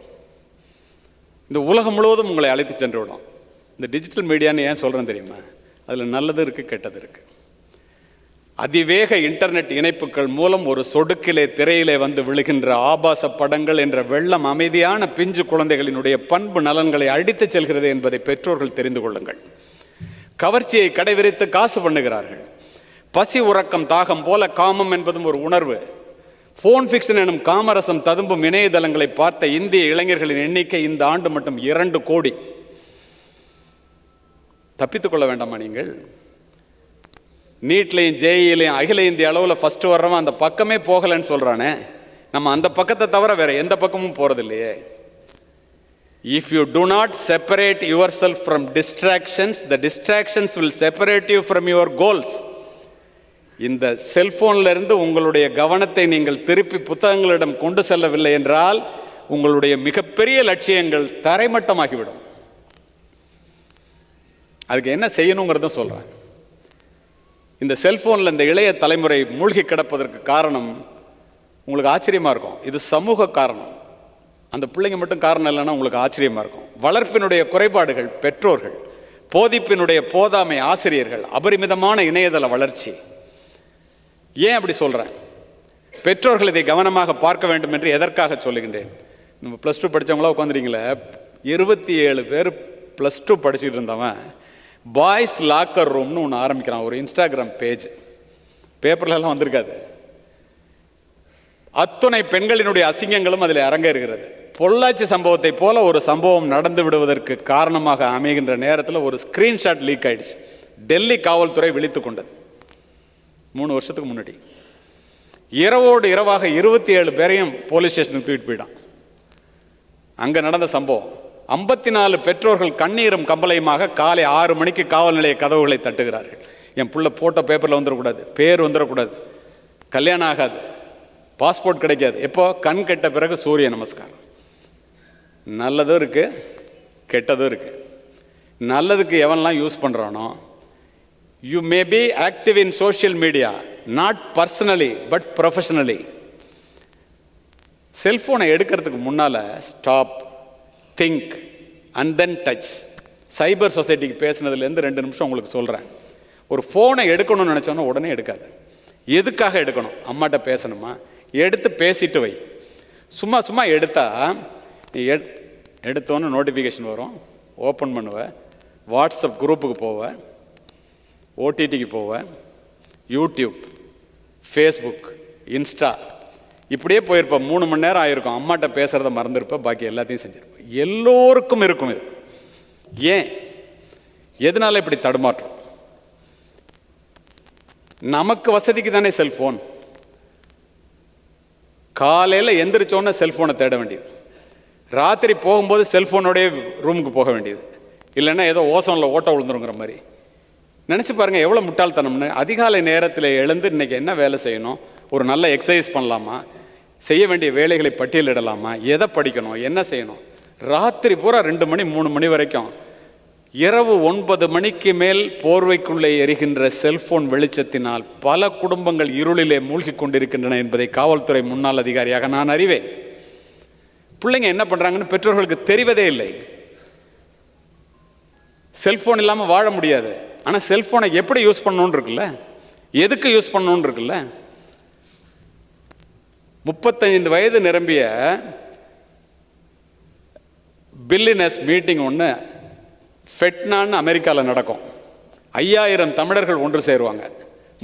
இந்த உலகம் முழுவதும் உங்களை அழைத்து சென்று விடும். இந்த டிஜிட்டல் மீடியான்னு ஏன் சொல்கிறேன் தெரியுமா? அதில் நல்லது இருக்குது, கெட்டது இருக்குது. அதிவேக இன்டர்நெட் இணைப்புகள் மூலம் ஒரு சொடுக்கிலே திரையிலே வந்து விழுகின்ற ஆபாச படங்கள் என்ற வெள்ளம் அமைதியான பிஞ்சு குழந்தைகளினுடைய பண்பு நலன்களை அடித்து செல்கிறது என்பதை பெற்றோர்கள் தெரிந்து கொள்ளுங்கள். கவர்ச்சியை கடைவிரித்து காசு பண்ணுகிறார்கள். பசி உறக்கம் தாகம் போல காமம் என்பதும் ஒரு உணர்வு. போன் ஃபிக்ஷன் எனும் காமரசம் ததும்பும் இணையதளங்களை பார்த்த இந்திய இளைஞர்களின் எண்ணிக்கை இந்த ஆண்டு மட்டும் 2 கோடி. தப்பித்துக் கொள்ள வேண்டாமா நீங்கள்? நீட்லையும் ஜேஇலையும் அகில இந்திய அளவில் ஃபர்ஸ்ட் வர்றவன் அந்த பக்கமே போகலைன்னு சொல்கிறானே, நம்ம அந்த பக்கத்தை தவிர வேற எந்த பக்கமும் போகிறதில்லையே. If you do not separate yourself from distractions, the distractions will separate you from your goals. இந்த செல்போன்ல இருந்து உங்களுடைய கவனத்தை நீங்கள் திருப்பி புத்தகங்களிடம் கொண்டு செல்லவில்லை என்றால் உங்களுடைய மிகப்பெரிய லட்சியங்கள் தரைமட்டமாகிவிடும். அதுக்கு என்ன செய்யணுங்கிறதும் சொல்கிறேன். இந்த செல்போனில் இந்த இளைய தலைமுறை மூழ்கி கிடப்பதற்கு காரணம் உங்களுக்கு ஆச்சரியமாக இருக்கும். இது சமூக காரணம். அந்த பிள்ளைங்க மட்டும் காரணம் இல்லைன்னா உங்களுக்கு ஆச்சரியமாக இருக்கும். வளர்ப்பினுடைய குறைபாடுகள் பெற்றோர்கள், போதிப்பினுடைய போதாமை ஆசிரியர்கள், அபரிமிதமான இணையதள வளர்ச்சி. ஏன் அப்படி சொல்கிறேன்? பெற்றோர்கள் இதை கவனமாக பார்க்க வேண்டும் என்று எதற்காக சொல்லுகின்றேன்? நம்ம +2 படித்தவங்களா உட்காந்துறீங்களே, 27 பேர் +2 படிச்சுட்டு இருந்தவன் பாய்ஸ் லாக்கர் ரூம்னு ஒன்று ஆரம்பிக்கிறான். ஒரு இன்ஸ்டாகிராம் பேஜ், பேப்பர்லாம் வந்திருக்காது. அத்துணை பெண்களினுடைய அசிங்கங்களும் அதில் அரங்கேறுகிறது. பொள்ளாச்சி சம்பவத்தை போல ஒரு சம்பவம் நடந்து விடுவதற்கு காரணமாக அமைகின்ற நேரத்தில் ஒரு ஸ்கிரீன்ஷாட் லீக் ஆயிடுச்சு. டெல்லி காவல்துறை விழித்து கொண்டது 3 வருஷத்துக்கு முன்னாடி. இரவோடு இரவாக 27 பேரையும் போலீஸ் ஸ்டேஷனுக்கு தூக்கிட்டு போயிட்டான். அங்கே நடந்த சம்பவம். 54 பெற்றோர்கள் கண்ணீரும் கம்பளையுமாக காலை 6 மணிக்கு காவல் நிலைய கதவுகளை தட்டுகிறார்கள். என் பிள்ளை போட்ட பேப்பரில் வந்துடக்கூடாது, பேர் வந்துடக்கூடாது, கல்யாணம் ஆகாது, பாஸ்போர்ட் கிடைக்காது. எப்போ? கண் கெட்ட பிறகு சூரிய நமஸ்காரம். நல்லதும் இருக்குது, கெட்டதும் இருக்குது. நல்லதுக்கு எவன்லாம் யூஸ் பண்ணுறானோ, you may be active in social media, not personally but professionally. செல்ஃபோனை எடுக்கிறதுக்கு முன்னால் stop, think and then touch. Cyber சொசைட்டிக்கு பேசுனதுலேருந்து 2 நிமிஷம் உங்களுக்கு சொல்கிறேன். ஒரு ஃபோனை எடுக்கணும்னு நினச்சோன்னா உடனே எடுக்காது. எதுக்காக எடுக்கணும்? அம்மாட்ட பேசணுமா? எடுத்து பேசிட்டு வை. சும்மா சும்மா எடுத்தா நீ எடுத்தோன்னு நோட்டிஃபிகேஷன் வரும், ஓப்பன் பண்ணுவேன், வாட்ஸ்அப் குரூப்புக்கு போவேன், ஓடிடிக்கு போவேன், யூடியூப், ஃபேஸ்புக், இன்ஸ்டா, இப்படியே போயிருப்பேன். 3 மணி நேரம் ஆயிருக்கும். அம்மாட்ட பேசுகிறத மறந்துருப்பேன், பாக்கி எல்லாத்தையும் செஞ்சுருப்பேன். எல்லோருக்கும் இருக்கும் இது. ஏன்? எதனால இப்படி தடுமாற்றம்? நமக்கு வசதிக்கு தானே செல்ஃபோன். காலையில் எந்திரிச்சோன்னே செல்ஃபோனை தேட வேண்டியது, ராத்திரி போகும்போது செல்ஃபோனோடைய ரூமுக்கு போக வேண்டியது, இல்லைன்னா ஏதோ ஓசோனில் ஓட்ட விழுந்துருங்கிற மாதிரி. நினச்சி பாருங்கள் எவ்வளோ முட்டாள்தனம்னு. அதிகாலை நேரத்தில் எழுந்து இன்றைக்கி என்ன வேலை செய்யணும், ஒரு நல்ல எக்ஸசைஸ் பண்ணலாமா, செய்ய வேண்டிய வேலைகளை பட்டியலிடலாமா, எதை படிக்கணும், என்ன செய்யணும், ராத்திரி பூரா 2 மணி 3 மணி வரைக்கும், இரவு 9 மணிக்கு மேல் போர்வைக்குள்ளே எரிகின்ற செல்போன் வெளிச்சத்தினால் பல குடும்பங்கள் இருளிலே மூழ்கி கொண்டிருக்கின்றன என்பதை காவல்துறை முன்னாள் அதிகாரியாக நான் அறிவேன். பிள்ளைங்க என்ன பண்ணுறாங்கன்னு பெற்றோர்களுக்கு தெரிவதே இல்லை. செல்போன் இல்லாமல் வாழ முடியாது. ஆனால் செல்போனை எப்படி யூஸ் பண்ணணும்னு இருக்குல்ல, எதுக்கு யூஸ் பண்ணணும்னு இருக்குல்ல. 35 வயது நிரம்பிய பில்லினஸ் மீட்டிங் ஒன்று ஃபெட்னான்னு அமெரிக்காவில் நடக்கும். 5000 தமிழர்கள் ஒன்று சேருவாங்க.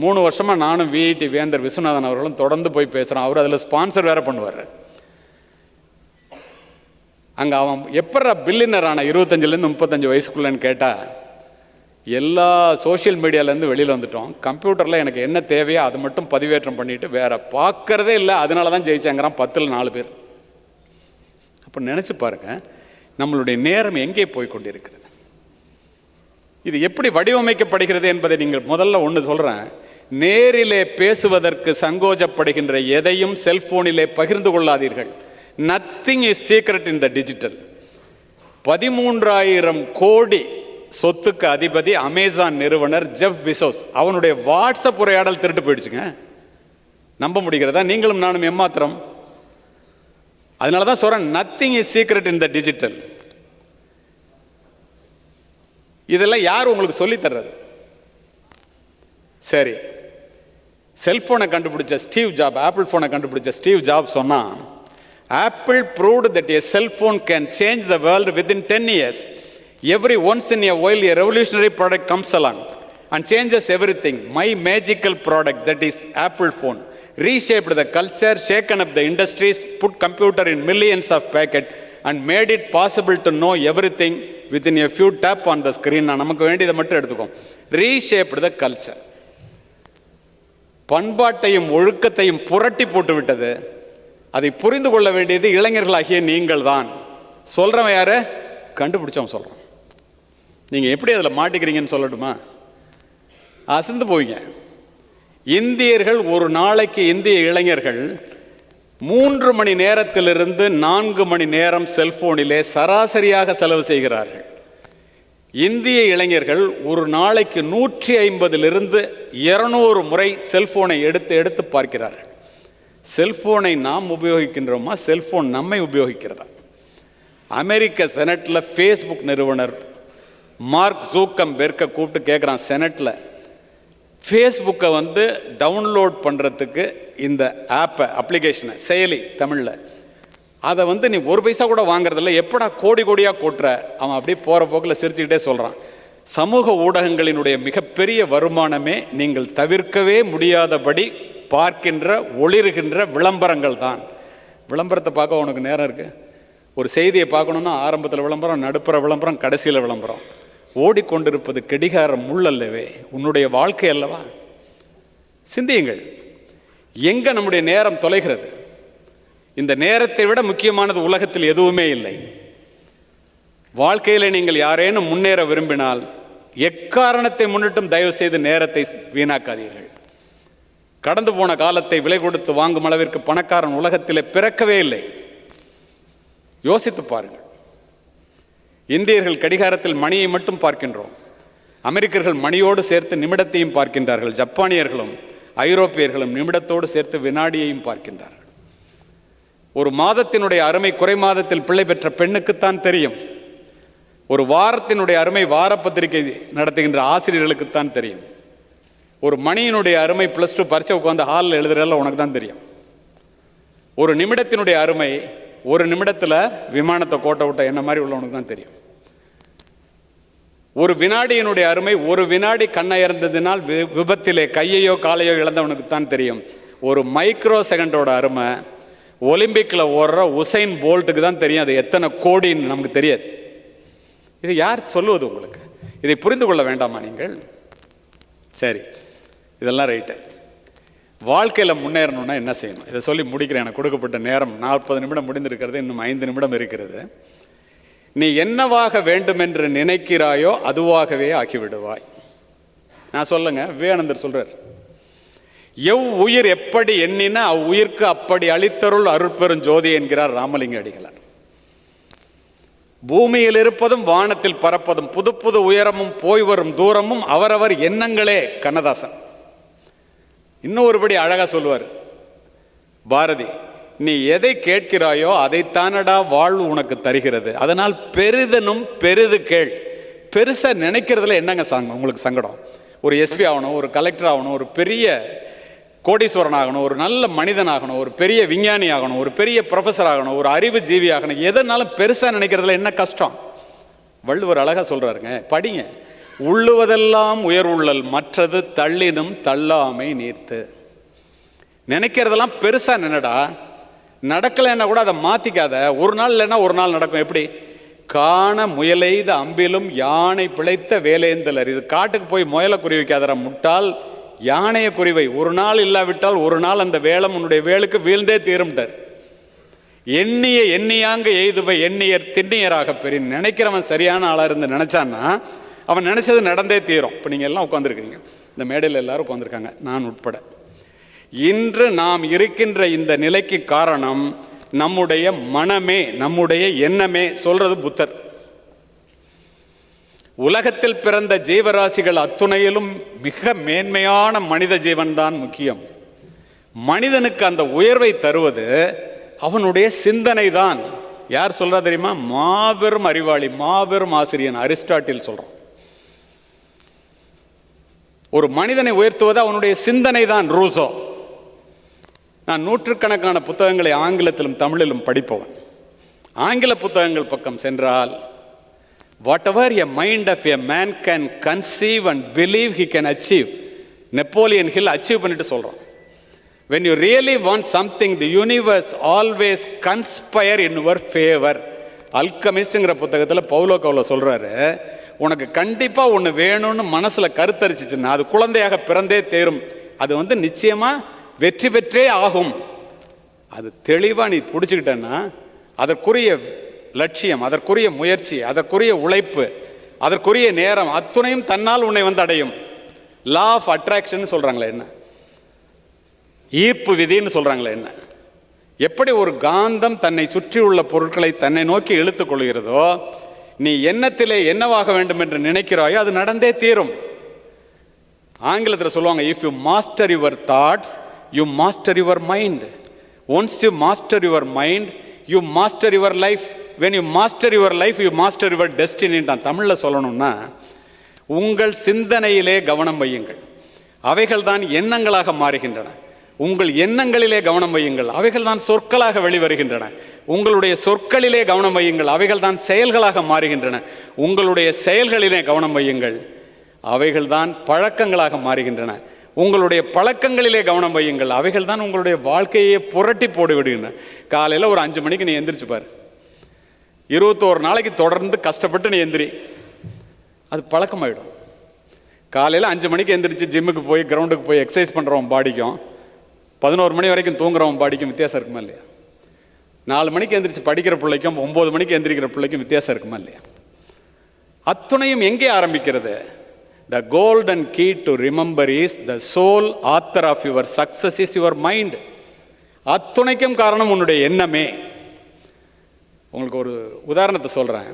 3 வருஷமாக நானும் விஐடி வேந்தர் விஸ்வநாதன் அவர்களும் தொடர்ந்து போய் பேசுகிறோம். அவர் அதில் ஸ்பான்சர் வேறு பண்ணுவார். அங்கே அவன் எப்படா பில்லினர் ஆன 25லேருந்து 35 வயசுக்குள்ளேன்னு கேட்டால், எல்லா சோஷியல் மீடியாவிலேருந்து வெளியில் வந்துட்டோம், கம்ப்யூட்டரில் எனக்கு என்ன தேவையோ அதை மட்டும் பதிவேற்றம் பண்ணிவிட்டு வேறு பார்க்குறதே இல்லை, அதனால தான் ஜெயிச்சாங்கிறான் 10ல் 4 பேர். அப்போ நினச்சி பாருங்கள், நம்மளுடைய நேரம் எங்கே போய் கொண்டிருக்கிறது, இது எப்படி வடிவமைக்கப்படுகிறது என்பதை நீங்கள் முதல்ல ஒன்று சொல்கிறேன். நேரிலே பேசுவதற்கு சங்கோஜப்படுகின்ற எதையும் செல்போனிலே பகிர்ந்து கொள்ளாதீர்கள். Nothing is secret in the digital. 13,000 கோடி சொத்துக்கு அதிபதி அமேசான் நிறுவனர் ஜெஃப் பெசோஸ், அவனுடைய வாட்ஸ்அப் உரையாடல் திருட்டு போயிடுச்சுங்க. நம்ப முடிகிறதா? நீங்களும் நானும் ஏமாத்திரம். அதனால தான் சொல்றேன், nothing is secret in the digital. இதெல்லாம் யார் உங்களுக்கு சொல்லி தர்றது? சரி, செல்போனை கண்டுபிடிச்ச ஸ்டீவ் ஜாப், ஆப்பிள் போனை கண்டுபிடிச்ச ஸ்டீவ் ஜாப் சொன்னா, apple proved that a cell phone can change the world within 10 years. Every once in a while a revolutionary product comes along and changes everything. My magical product, that is Apple phone, reshaped the culture, shaken up the industries, put computer in millions of packets and made it possible to know everything within a few tap on the screen. நமக்கு வேண்டியதை மட்டும் எடுத்துக்கோம். Reshaped the culture. பண்பாட்டையும் ஒழுக்கத்தையும் புரட்டி போட்டு விட்டது. அதை புரிந்து கொள்ள வேண்டியது இளைஞர்களாகிய நீங்கள் தான். சொல்றவன் யாரு? கண்டுபிடிச்சவன் சொல்றான். நீங்க எப்படி அதில் மாட்டிக்கிறீங்கன்னு சொல்லட்டுமா? அசந்து போவீங்க. இந்தியர்கள் ஒரு நாளைக்கு, இந்திய இளைஞர்கள் 3 மணி நேரத்திலிருந்து 4 மணி நேரம் செல்போனிலே சராசரியாக செலவு செய்கிறார்கள். இந்திய இளைஞர்கள் ஒரு நாளைக்கு 150 200 முறை செல்போனை எடுத்து பார்க்கிறார்கள். செல்போனை நாம் உபயோகிக்கின்றோமா, செல்போன் நம்மை உபயோகிக்கிறதா? அமெரிக்க செனட்டில் ஃபேஸ்புக் நிறுவனர் மார்க் ஜூக்கம்பெர்க்கை கூப்பிட்டு கேட்குறான் செனட்டில், ஃபேஸ்புக்கை டவுன்லோட் பண்ணுறதுக்கு இந்த ஆப்பை, அப்ளிகேஷனை, செயலி தமிழில், அதை நீ 1 பைசா கூட வாங்குறதில்ல, எப்படா கோடி கோடியாக கொட்டுற? அவன் அப்படியே போகிற போக்கில் சிரிச்சுக்கிட்டே சொல்கிறான், சமூக ஊடகங்களினுடைய மிகப்பெரிய வருமானமே நீங்கள் தவிர்க்கவே முடியாதபடி பார்க்கின்ற ஒளிர்கின்ற விளம்பரங்கள் தான். விளம்பரத்தை பார்க்க உனக்கு நேரம் இருக்குது? ஒரு செய்தியை பார்க்கணுன்னா ஆரம்பத்தில் விளம்பரம், நடுப்புற விளம்பரம், கடைசியில் விளம்பரம். ஓடிக்கொண்டிருப்பது கடிகாரம் முள்ளல்லவே, உன்னுடைய வாழ்க்கை அல்லவா? சிந்தியுங்கள், எங்கே நம்முடைய நேரம் தொலைகிறது? இந்த நேரத்தை விட முக்கியமானது உலகத்தில் எதுவுமே இல்லை. வாழ்க்கையில் நீங்கள் யாரேனும் முன்னேற விரும்பினால் எக்காரணத்தை முன்னிட்டும் தயவு செய்து நேரத்தை வீணாக்காதீர்கள். கடந்து போன காலத்தை விலை கொடுத்து வாங்கும் அளவிற்கு பணக்காரன் உலகத்திலே பிறக்கவே இல்லை. யோசித்து பாருங்கள். இந்தியர்கள் கடிகாரத்தில் மணியை மட்டும் பார்க்கின்றோம். அமெரிக்கர்கள் மணியோடு சேர்த்து நிமிடத்தையும் பார்க்கின்றார்கள். ஜப்பானியர்களும் ஐரோப்பியர்களும் நிமிடத்தோடு சேர்த்து வினாடியையும் பார்க்கின்றார்கள். ஒரு மாதத்தினுடைய அருமை குறை மாதத்தில் பிள்ளை பெற்ற பெண்ணுக்குத்தான் தெரியும். ஒரு வாரத்தினுடைய அருமை வாரப்பத்திரிகை நடத்துகின்ற ஆசிரியர்களுக்குத்தான் தெரியும். ஒரு மணியினுடைய அருமை +2 பரீட்சை உட்காந்து ஹாலில் எழுதுறதுல உனக்கு தான் தெரியும். ஒரு நிமிடத்தினுடைய அருமை, ஒரு நிமிடத்தில் விமானத்தை கோட்டை விட்ட என்ன மாதிரி உள்ளவனுக்கு தான் தெரியும். ஒரு வினாடியினுடைய அருமை, ஒரு வினாடி கண்ணயர்ந்ததினால் விபத்திலே கையையோ காலையோ இழந்தவனுக்கு தான் தெரியும். ஒரு மைக்ரோ செகண்டோட அருமை ஒலிம்பிக்கில் ஓடுற உசைன் போல்ட்டுக்கு தான் தெரியும். அது எத்தனை கோடின்னு நமக்கு தெரியாது. இது யார் சொல்லுவது உங்களுக்கு? இதை புரிந்து கொள்ள வேண்டாமா நீங்கள்? சரி, இதெல்லாம் ரைட்டு. வாழ்க்கையில் முன்னேறணும்னா என்ன செய்யணும்? இதை சொல்லி முடிக்கிறேன். எனக்கு கொடுக்கப்பட்ட நேரம் 40 நிமிடம் முடிந்திருக்கிறது. இன்னும் 5 நிமிடம் இருக்கிறது. நீ என்னவாக வேண்டும் என்று நினைக்கிறாயோ அதுவாகவே ஆக்கிவிடுவாய். நான் சொல்லுங்க, விவேகானந்தர் சொல்றார், உயிர் எப்படி எண்ணின அவ்வுயிர்க்கு அப்படி அளித்தருள் அருட்பெரும் ஜோதி என்கிறார் ராமலிங்க அடிகளார். பூமியில் இருப்பதும் வானத்தில் பறப்பதும் புது புது உயரமும் போய் வரும் தூரமும் அவரவர் எண்ணங்களே. கண்ணதாசன் இன்னொருபடி அழகா சொல்லுவார் பாரதி, நீ எதை கேட்கிறாயோ அதைத்தானடா வாழ்வு உனக்கு தருகிறது, அதனால் பெரிதனும் பெரிது கேள். பெருசா நினைக்கிறதுல என்னங்க உங்களுக்கு சங்கடம்? ஒரு எஸ்பி ஆகணும், ஒரு கலெக்டர் ஆகணும், ஒரு பெரிய கோடீஸ்வரன் ஆகணும், ஒரு நல்ல மனிதன் ஆகணும், ஒரு பெரிய விஞ்ஞானி ஆகணும், ஒரு பெரிய ப்ரொஃபஸர் ஆகணும், ஒரு அறிவு ஜீவி ஆகணும். எதனாலும் பெருசா நினைக்கிறதுல என்ன கஷ்டம்? வள்ளுவர் அழகா சொல்றாருங்க, படிங்க. உள்ளுவதெல்லாம் உயர்வுள்ளல் மற்றது தள்ளினும் தள்ளாமை நீர்த்து. நினைக்கிறதெல்லாம் பெருசா நினைடா. நடக்கலைன்னா கூட அதை மாத்திக்காத. ஒரு நாள் இல்லைன்னா ஒரு நாள் நடக்கும். எப்படி? காண முயலைத அம்பிலும் யானை பிழைத்த வேலேந்தல் அறிது. காட்டுக்கு போய் முயலை குறி வைக்காதரா முட்டால், யானையை குறிவை. ஒரு நாள் இல்லாவிட்டால் ஒரு நாள் அந்த வேலம் உன்னுடைய வேலுக்கு வீழ்ந்தே தீரும்ட்டார். எண்ணிய எண்ணியாங்க எய்துவை எண்ணியர் திண்ணியராக பெரிய. நினைக்கிறவன் சரியான ஆளாக இருந்து நினைச்சான்னா அவன் நினைச்சது நடந்தே தீரும். இப்போ நீங்கள் எல்லாம் உட்காந்துருக்கீங்க, இந்த மேடையில் எல்லாரும் உட்காந்துருக்காங்க, நான் உட்பட. இன்று நாம் இருக்கின்ற இந்த நிலைக்கு காரணம் நம்முடைய மனமே, நம்முடைய எண்ணமே. சொல்றது புத்தர். உலகத்தில் பிறந்த ஜீவராசிகள் அத்துணையிலும் மிக மேன்மையான மனித ஜீவன்தான் முக்கியம். மனிதனுக்கு அந்த உயர்வை தருவது அவனுடைய சிந்தனை தான். யார் சொல்றா தெரியுமா? மாபெரும் அறிவாளி, மாபெரும் ஆசிரியன் அரிஸ்டாட்டில் சொல்றான். ஒரு மனிதனை உயர்த்துவது அவனுடைய சிந்தனை தான். ரூசோ. நான் நூற்றுக்கணக்கான புத்தகங்களை ஆங்கிலத்திலும் தமிழிலும் படிப்பவன். ஆங்கில புத்தகங்கள் பக்கம் சென்றால் whatever a mind of a man can conceive and believe he can achieve, Napoleon Hill achieve பண்ணிட்டு சொல்றான். when you really want something, the universe always conspire in your favor. அல்கமிஸ்ட்ங்கிற புத்தகத்தில் பவுலோ கவுலோ சொல்றாரு, உனக்கு கண்டிப்பா ஒன்று வேணும்னு மனசுல கருத்தரிச்சிச்சுன்னா அது குழந்தையாக பிறந்தே தேரும். அது நிச்சயமா வெற்றி பெற்றே ஆகும். அது தெளிவா நீ பிடிச்சுக்கிட்டன்னா அதற்குரிய லட்சியம், அதற்குரிய முயற்சி, அதற்குரிய உழைப்பு, அதற்குரிய நேரம் அத்துணையும் தன்னால் உன்னை அடையும். லா ஆஃப் அட்ராக்ஷன் சொல்றாங்களே என்ன, ஈர்ப்பு விதின்னு சொல்றாங்களே என்ன, எப்படி ஒரு காந்தம் தன்னை சுற்றி உள்ள பொருட்களை தன்னை நோக்கி இழுத்துக் கொள்கிறதோ, நீ எண்ணத்திலே என்னவாக வேண்டும் என்று நினைக்கிறாயோ அது நடந்தே தீரும். ஆங்கிலத்தில் சொல்லுவாங்க, if you master your thoughts you master your mind. Once you master your mind you master your life. when you master your life you master your destiny. நான் தமிழில் சொல்லணும்னா, உங்கள் சிந்தனையிலே கவனம் வையுங்கள், அவைகள் தான் எண்ணங்களாக மாறுகின்றன. உங்கள் எண்ணங்களிலே கவனம் வையுங்கள், அவைகள் தான் சொற்களாக வெளிவருகின்றன. உங்களுடைய சொற்களிலே கவனம் வையுங்கள், அவைகள் தான் செயல்களாக மாறுகின்றன. உங்களுடைய செயல்களிலே கவனம் வையுங்கள், அவைகள் தான் பழக்கங்களாக மாறுகின்றன. உங்களுடைய பழக்கங்களிலே கவனம் வையுங்கள், அவைகள் தான் உங்களுடைய வாழ்க்கையை புரட்டி போடு விடுகின்றன. காலையில் ஒரு 5 மணிக்கு நீ எந்திரிச்சு பாரு, 21 நாளைக்கு தொடர்ந்து கஷ்டப்பட்டு நீ எந்திரி, அது பழக்கமாயிடும். காலையில் 5 மணிக்கு எந்திரிச்சு ஜிம்முக்கு போய் கிரவுண்டுக்கு போய் எக்ஸசைஸ் பண்ணுறவன் பாடிக்கும் 11 மணி வரைக்கும் தூங்குறவன் பாடிக்கும் வித்தியாசம் இருக்குமா இல்லையா? 4 மணிக்கு எந்திரிச்சு படிக்கிற பிள்ளைக்கும் 9 மணிக்கு எந்திரிக்கிற பிள்ளைக்கும் வித்தியாசம் இருக்குமா இல்லையா? அத்துணையும் எங்கே ஆரம்பிக்கிறது? The golden key to remember is the sole author of your success is your mind. அத்துணைக்கும் காரணம் உன்னுடைய எண்ணமே. உங்களுக்கு ஒரு உதாரணத்தை சொல்கிறேன்.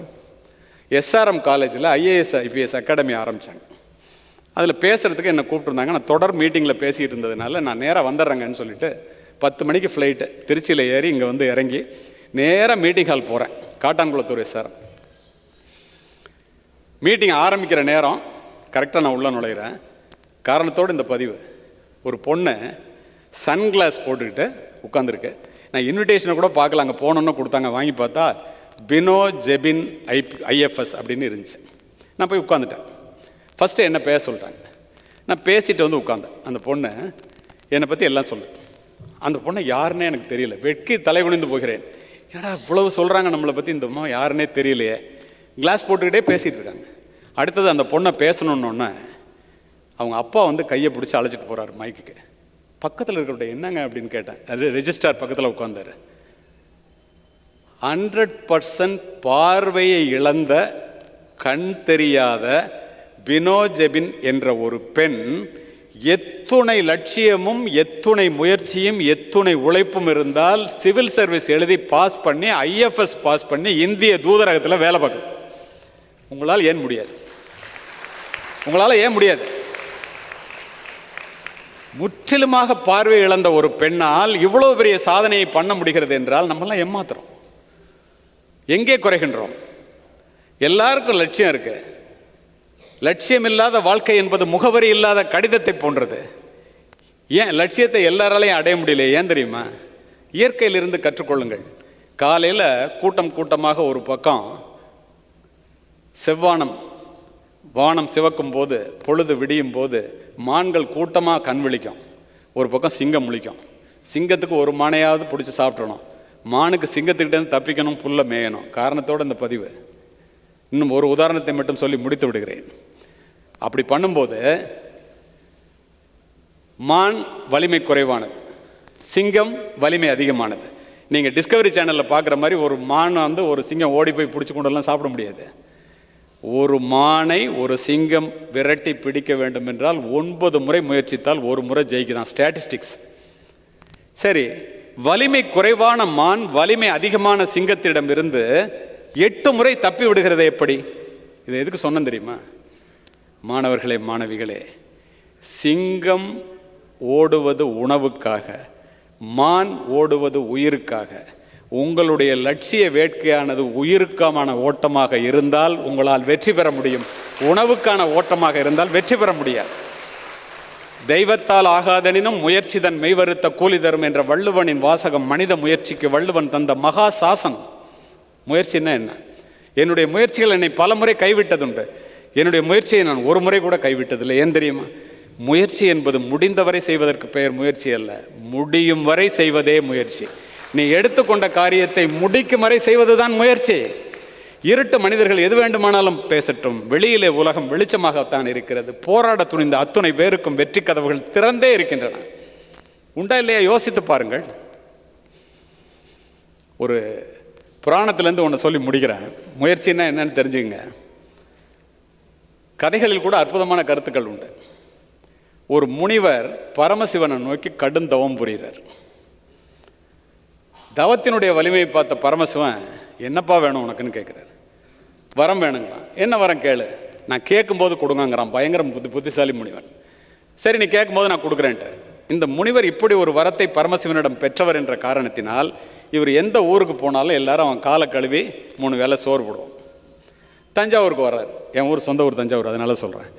எஸ்ஆர்எம் காலேஜில் ஐஏஎஸ் ஐபிஎஸ் அகாடமி ஆரம்பித்தாங்க. அதில் பேசுகிறதுக்கு என்னை கூப்பிட்டுருந்தாங்க. நான் தொடர் மீட்டிங்கில் பேசிகிட்டு இருந்ததுனால நான் நேராக வந்துடுறேங்கன்னு சொல்லிட்டு 10 மணிக்கு ஃப்ளைட்டு திருச்சியில் ஏறி இங்கே இறங்கி நேராக மீட்டிங் ஹால் போகிறேன். காட்டான்குளத்தூர் எஸ்ஆர்எம் மீட்டிங் ஆரம்பிக்கிற நேரம் கரெக்டாக நான் உள்ளே நுழைகிறேன். காரணத்தோடு இந்த பதிவு. ஒரு பொண்ணு சன்கிளாஸ் போட்டுக்கிட்டு உட்காந்துருக்கு. நான் இன்விடேஷனை கூட பார்க்கல, அங்கே போனோன்னு கொடுத்தாங்க. வாங்கி பார்த்தா பினோ ஜெபின் ஐஎஃப்எஸ் அப்படின்னு இருந்துச்சு. நான் போய் உட்காந்துட்டேன். ஃபஸ்ட்டு என்ன பேச சொல்லிட்டாங்க. நான் பேசிட்டு உட்காந்தேன். அந்த பொண்ணு என்னை பற்றி எல்லாம் சொல்லுது. அந்த பொண்ணை யாருன்னே எனக்கு தெரியல. வெட்கி தலை குனிந்து போகிறேன். ஏடா இவ்வளவு சொல்கிறாங்க நம்மளை பற்றி, இந்த அம்மா யாருன்னே தெரியலையே. கிளாஸ் போட்டுக்கிட்டே பேசிகிட்டு இருக்காங்க. அடுத்தது அந்த பொண்ணை பேசணுன்னொன்னே அவங்க அப்பா கையை பிடிச்சி அழைச்சிட்டு போகிறாரு மைக்குக்கு. பக்கத்தில் இருக்கிற என்னங்க அப்படின்னு கேட்டேன். ரெஜிஸ்ட்ரார் பக்கத்தில் உட்கார்ந்தாரு. 100% பார்வையை இழந்த கண் தெரியாத பினோ ஜெபின் என்ற ஒரு பெண் எத்துணை லட்சியமும் எத்துணை முயற்சியும் எத்துணை உழைப்பும் இருந்தால் சிவில் சர்வீஸ் எழுதி பாஸ் பண்ணி ஐஎஃப்எஸ் பாஸ் பண்ணி இந்திய தூதரகத்தில் வேலை பார்க்குது. உங்களால் ஏன் முடியாது? உங்களால் ஏன் முடியாது? முற்றிலுமாக பார்வை இழந்த ஒரு பெண்ணால் இவ்வளவு பெரிய சாதனையை பண்ண முடிகிறது என்றால் நம்மளாம் ஏமாத்துறோம். எங்கே குறைகின்றோம்? எல்லாருக்கும் லட்சியம் இருக்கு. லட்சியம் இல்லாத வாழ்க்கை என்பது முகவரி இல்லாத கடிதத்தை போன்றது. ஏன் லட்சியத்தை எல்லாராலையும் அடைய முடியல? ஏன் தெரியுமா? இயற்கையிலிருந்து கற்றுக்கொள்ளுங்கள். காலையில் கூட்டம் கூட்டமாக ஒரு பக்கம் வானம் சிவக்கும் போது, பொழுது விடியும் போது மான்கள் கூட்டமாக கண் விழிக்கும். ஒரு பக்கம் சிங்கம் முழிக்கும். சிங்கத்துக்கு ஒரு மானையாவது பிடிச்சி சாப்பிடணும். மானுக்கு சிங்கத்துக்கிட்டேருந்து தப்பிக்கணும், புல்ல மேயணும். காரணத்தோடு இந்த பதிவு. இன்னும் ஒரு உதாரணத்தை மட்டும் சொல்லி முடித்து விடுகிறேன். அப்படி பண்ணும்போது மான் வலிமை குறைவானது, சிங்கம் வலிமை அதிகமானது. நீங்கள் டிஸ்கவரி சேனலில் பார்க்குற மாதிரி ஒரு மான் ஒரு சிங்கம் ஓடி போய் பிடிச்சி கொண்டெல்லாம் சாப்பிட முடியாது. ஒரு மானை ஒரு சிங்கம் விரட்டி பிடிக்க வேண்டும் என்றால் 9 முறை முயற்சித்தால் 1 முறை ஜெயிக்குதான். ஸ்டாட்டிஸ்டிக்ஸ். சரி, வலிமை குறைவான மான் வலிமை அதிகமான சிங்கத்திடம் இருந்து 8 முறை தப்பி விடுகிறது எப்படி? இதை எதுக்கு சொன்னேன் தெரியுமா? மாணவர்களே, மாணவிகளே, சிங்கம் ஓடுவது உணவுக்காக, மான் ஓடுவது உயிருக்காக. உங்களுடைய லட்சிய வேட்கையானது உயிருக்கான ஓட்டமாக இருந்தால் உங்களால் வெற்றி பெற முடியும். உணவுக்கான ஓட்டமாக இருந்தால் வெற்றி பெற முடியாது. தெய்வத்தால் ஆகாதெனினும் முயற்சி தன் மெய்வருத்த கூலி தரும் என்ற வள்ளுவனின் வாசகம் மனித முயற்சிக்கு வள்ளுவன் தந்த மகா சாசனம். முயற்சின்னா என்ன? என்னுடைய முயற்சிகள் என்னை பல முறை கைவிட்டதுண்டு. என்னுடைய முயற்சியை நான் ஒரு முறை கூட கைவிட்டதில்லை. ஏன் தெரியுமா? முயற்சி என்பது முடிந்தவரை செய்வதற்கு பெயர் முயற்சி அல்ல, முடியும் வரை செய்வதே முயற்சி. நீ எடுத்துக்கொண்ட காரியத்தை முடிக்கும் வரை செய்வதுதான் முயற்சி. இருட்டு மனிதர்கள் எது வேண்டுமானாலும் பேசட்டும், வெளியிலே உலகம் வெளிச்சமாகத்தான் இருக்கிறது. போராட துணிந்த அத்துணை பேருக்கும் வெற்றி கதவுகள் திறந்தே இருக்கின்றன. உண்டா இல்லையா? யோசித்து பாருங்கள். ஒரு புராணத்திலேருந்து ஒன்று சொல்லி முடிக்கிறேன். முயற்சின்னா என்னன்னு தெரிஞ்சுங்க. கதைகளில் கூட அற்புதமான கருத்துக்கள் உண்டு. ஒரு முனிவர் பரமசிவனை நோக்கி கடும் தவம் புரிகிறார். தவத்தினுடைய வலிமையை பார்த்த பரமசிவன், என்னப்பா வேணும் உனக்குன்னு கேட்குறாரு. வரம் வேணுங்கிறான். என்ன வரம் கேளு. நான் கேட்கும்போது கொடுங்கங்கிறான். பயங்கர புத்திசாலி முனிவன். சரி, நீ கேட்கும்போது நான் கொடுக்குறேன்ட்டார். இந்த முனிவர் இப்படி ஒரு வரத்தை பரமசிவனிடம் பெற்றவர் என்ற காரணத்தினால் இவர் எந்த ஊருக்கு போனாலும் எல்லாரும் அவன் காலை கழுவி 3 வேளை சோறு போடுவோம். தஞ்சாவூருக்கு வர்றார். என் ஊர் சொந்த ஊர் தஞ்சாவூர், அதனால சொல்கிறேன்.